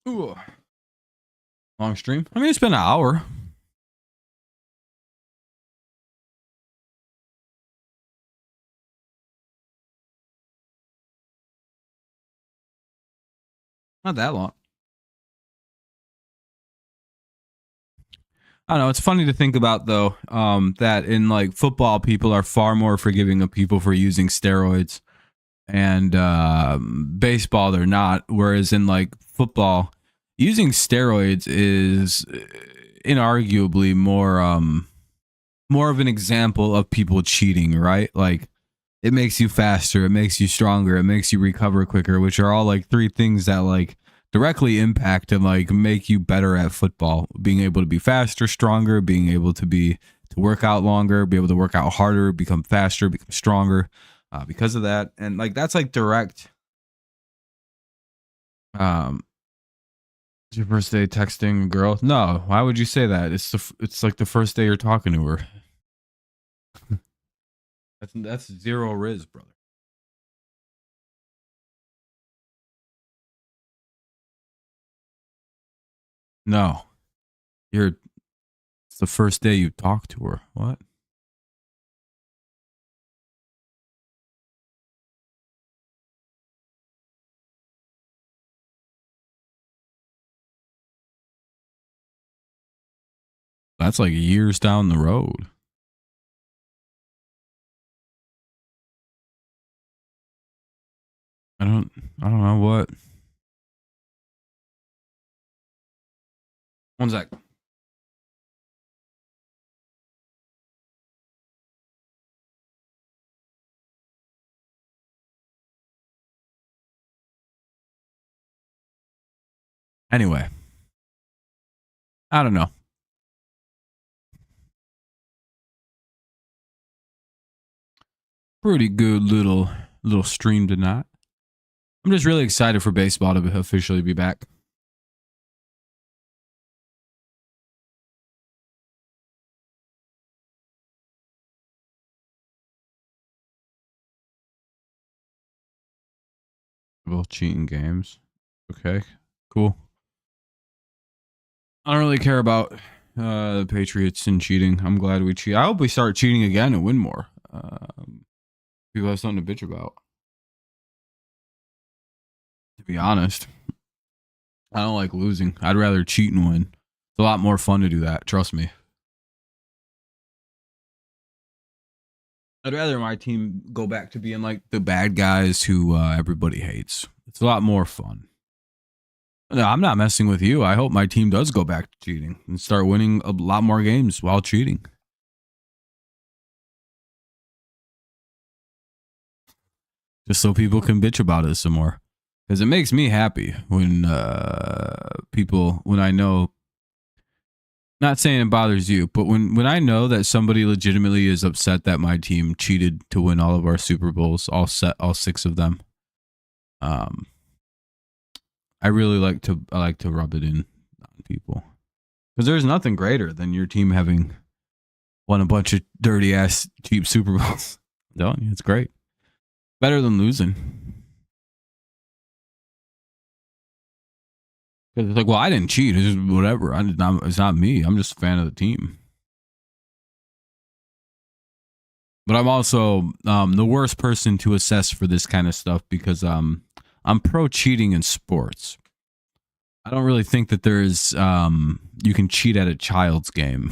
Ooh. Long stream? I mean, it's been an hour. Not that long. I don't know. It's funny to think about, though, that in like football, people are far more forgiving of people for using steroids, and baseball, they're not. Whereas in like football, using steroids is inarguably more of an example of people cheating, right? Like, it makes you faster, it makes you stronger, it makes you recover quicker, which are all like three things that like directly impact and like make you better at football. Being able to be faster, stronger, being able to work out longer, be able to work out harder, become faster, become stronger because of that. And like that's like direct. It's your first day texting a girl? No, why would you say that? It's like the first day you're talking to her. That's zero riz, brother. No, it's the first day you talk to her. What? That's like years down the road. I don't know what. One sec. Anyway, I don't know. Pretty good little stream tonight. I'm just really excited for baseball to officially be back. Both cheating games. Okay, cool. I don't really care about the Patriots and cheating. I'm glad we cheat. I hope we start cheating again and win more. People have something to bitch about. To be honest, I don't like losing. I'd rather cheat and win. It's a lot more fun to do that. Trust me. I'd rather my team go back to being like the bad guys who everybody hates. It's a lot more fun. No, I'm not messing with you. I hope my team does go back to cheating and start winning a lot more games while cheating. Just so people can bitch about it some more. Because it makes me happy when when I know, not saying it bothers you, but when I know that somebody legitimately is upset that my team cheated to win all of our Super Bowls, all 6 of them. I really like to rub it in on people, because there's nothing greater than your team having won a bunch of dirty ass cheap Super Bowls. I'm telling you, it's great. Better than losing. Because it's like, well, I didn't cheat. It's just whatever. It's not me. I'm just a fan of the team. But I'm also the worst person to assess for this kind of stuff, because I'm I'm pro cheating in sports. I don't really think that there's you can cheat at a child's game.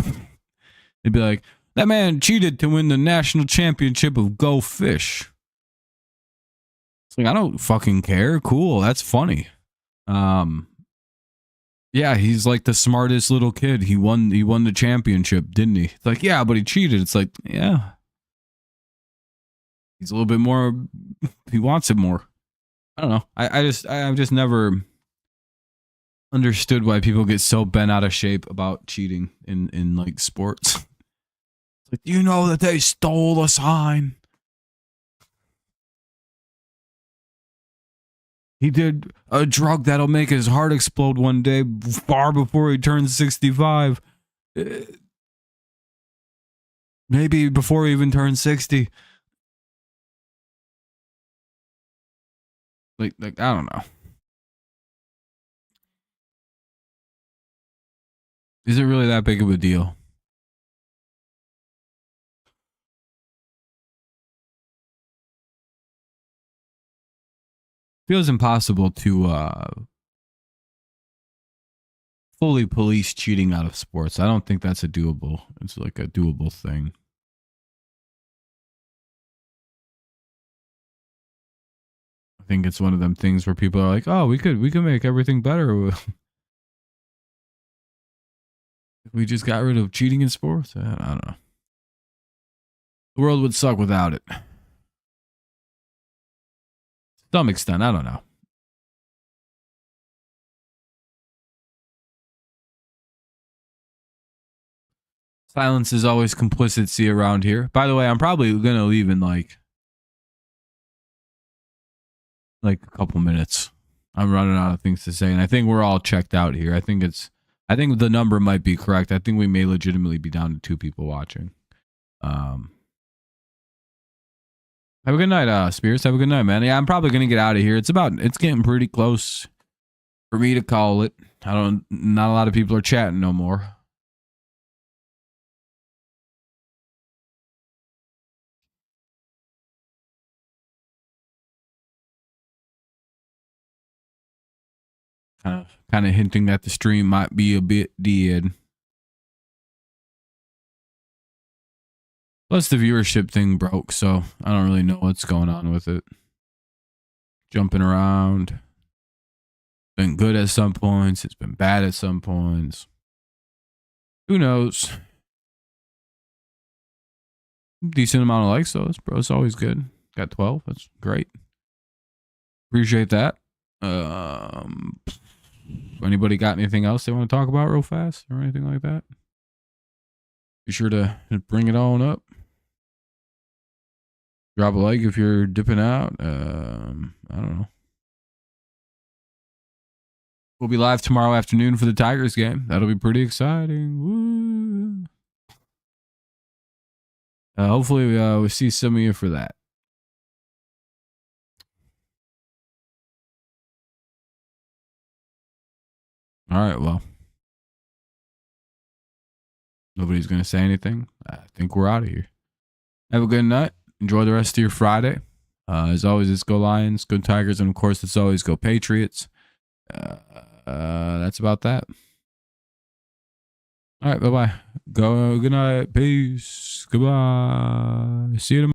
They'd be like, that man cheated to win the national championship of Go Fish. It's like, I don't fucking care. Cool, that's funny. Yeah, he's like the smartest little kid. He won the championship, didn't he? It's like, yeah, but he cheated. It's like, yeah. He's a little bit more, he wants it more. I don't know. I've just never understood why people get so bent out of shape about cheating in like sports. It's like, you know that they stole the sign. He did a drug that'll make his heart explode one day far before he turns 65. Maybe before he even turns 60. Like I don't know. Is it really that big of a deal? Feels impossible to fully police cheating out of sports. I don't think that's it's like a doable thing. I think it's one of them things where people are like, oh, we could make everything better if we just got rid of cheating in sports. I don't know. The world would suck without it. To some extent, I don't know. Silence is always complicity around here. By the way, I'm probably going to leave in like a couple minutes. I'm running out of things to say, and I think we're all checked out here. I think the number might be correct. I think we may legitimately be down to 2 people watching. Have a good night, Spears. Have a good night, man. Yeah, I'm probably gonna get out of here. It's getting pretty close for me to call it. Not a lot of people are chatting no more. Kind of hinting that the stream might be a bit dead. Plus the viewership thing broke, so I don't really know what's going on with it. Jumping around. Been good at some points. It's been bad at some points. Who knows? Decent amount of likes, though. It's always good. Got 12. That's great. Appreciate that. Anybody got anything else they want to talk about real fast or anything like that? Be sure to bring it on up. Drop a like if you're dipping out. I don't know. We'll be live tomorrow afternoon for the Tigers game. That'll be pretty exciting. Woo. Hopefully we see some of you for that. All right, well. Nobody's going to say anything. I think we're out of here. Have a good night. Enjoy the rest of your Friday. As always, it's go Lions, go Tigers, and of course, it's always go Patriots. That's about that. All right, bye-bye. Good night. Peace. Goodbye. See you tomorrow.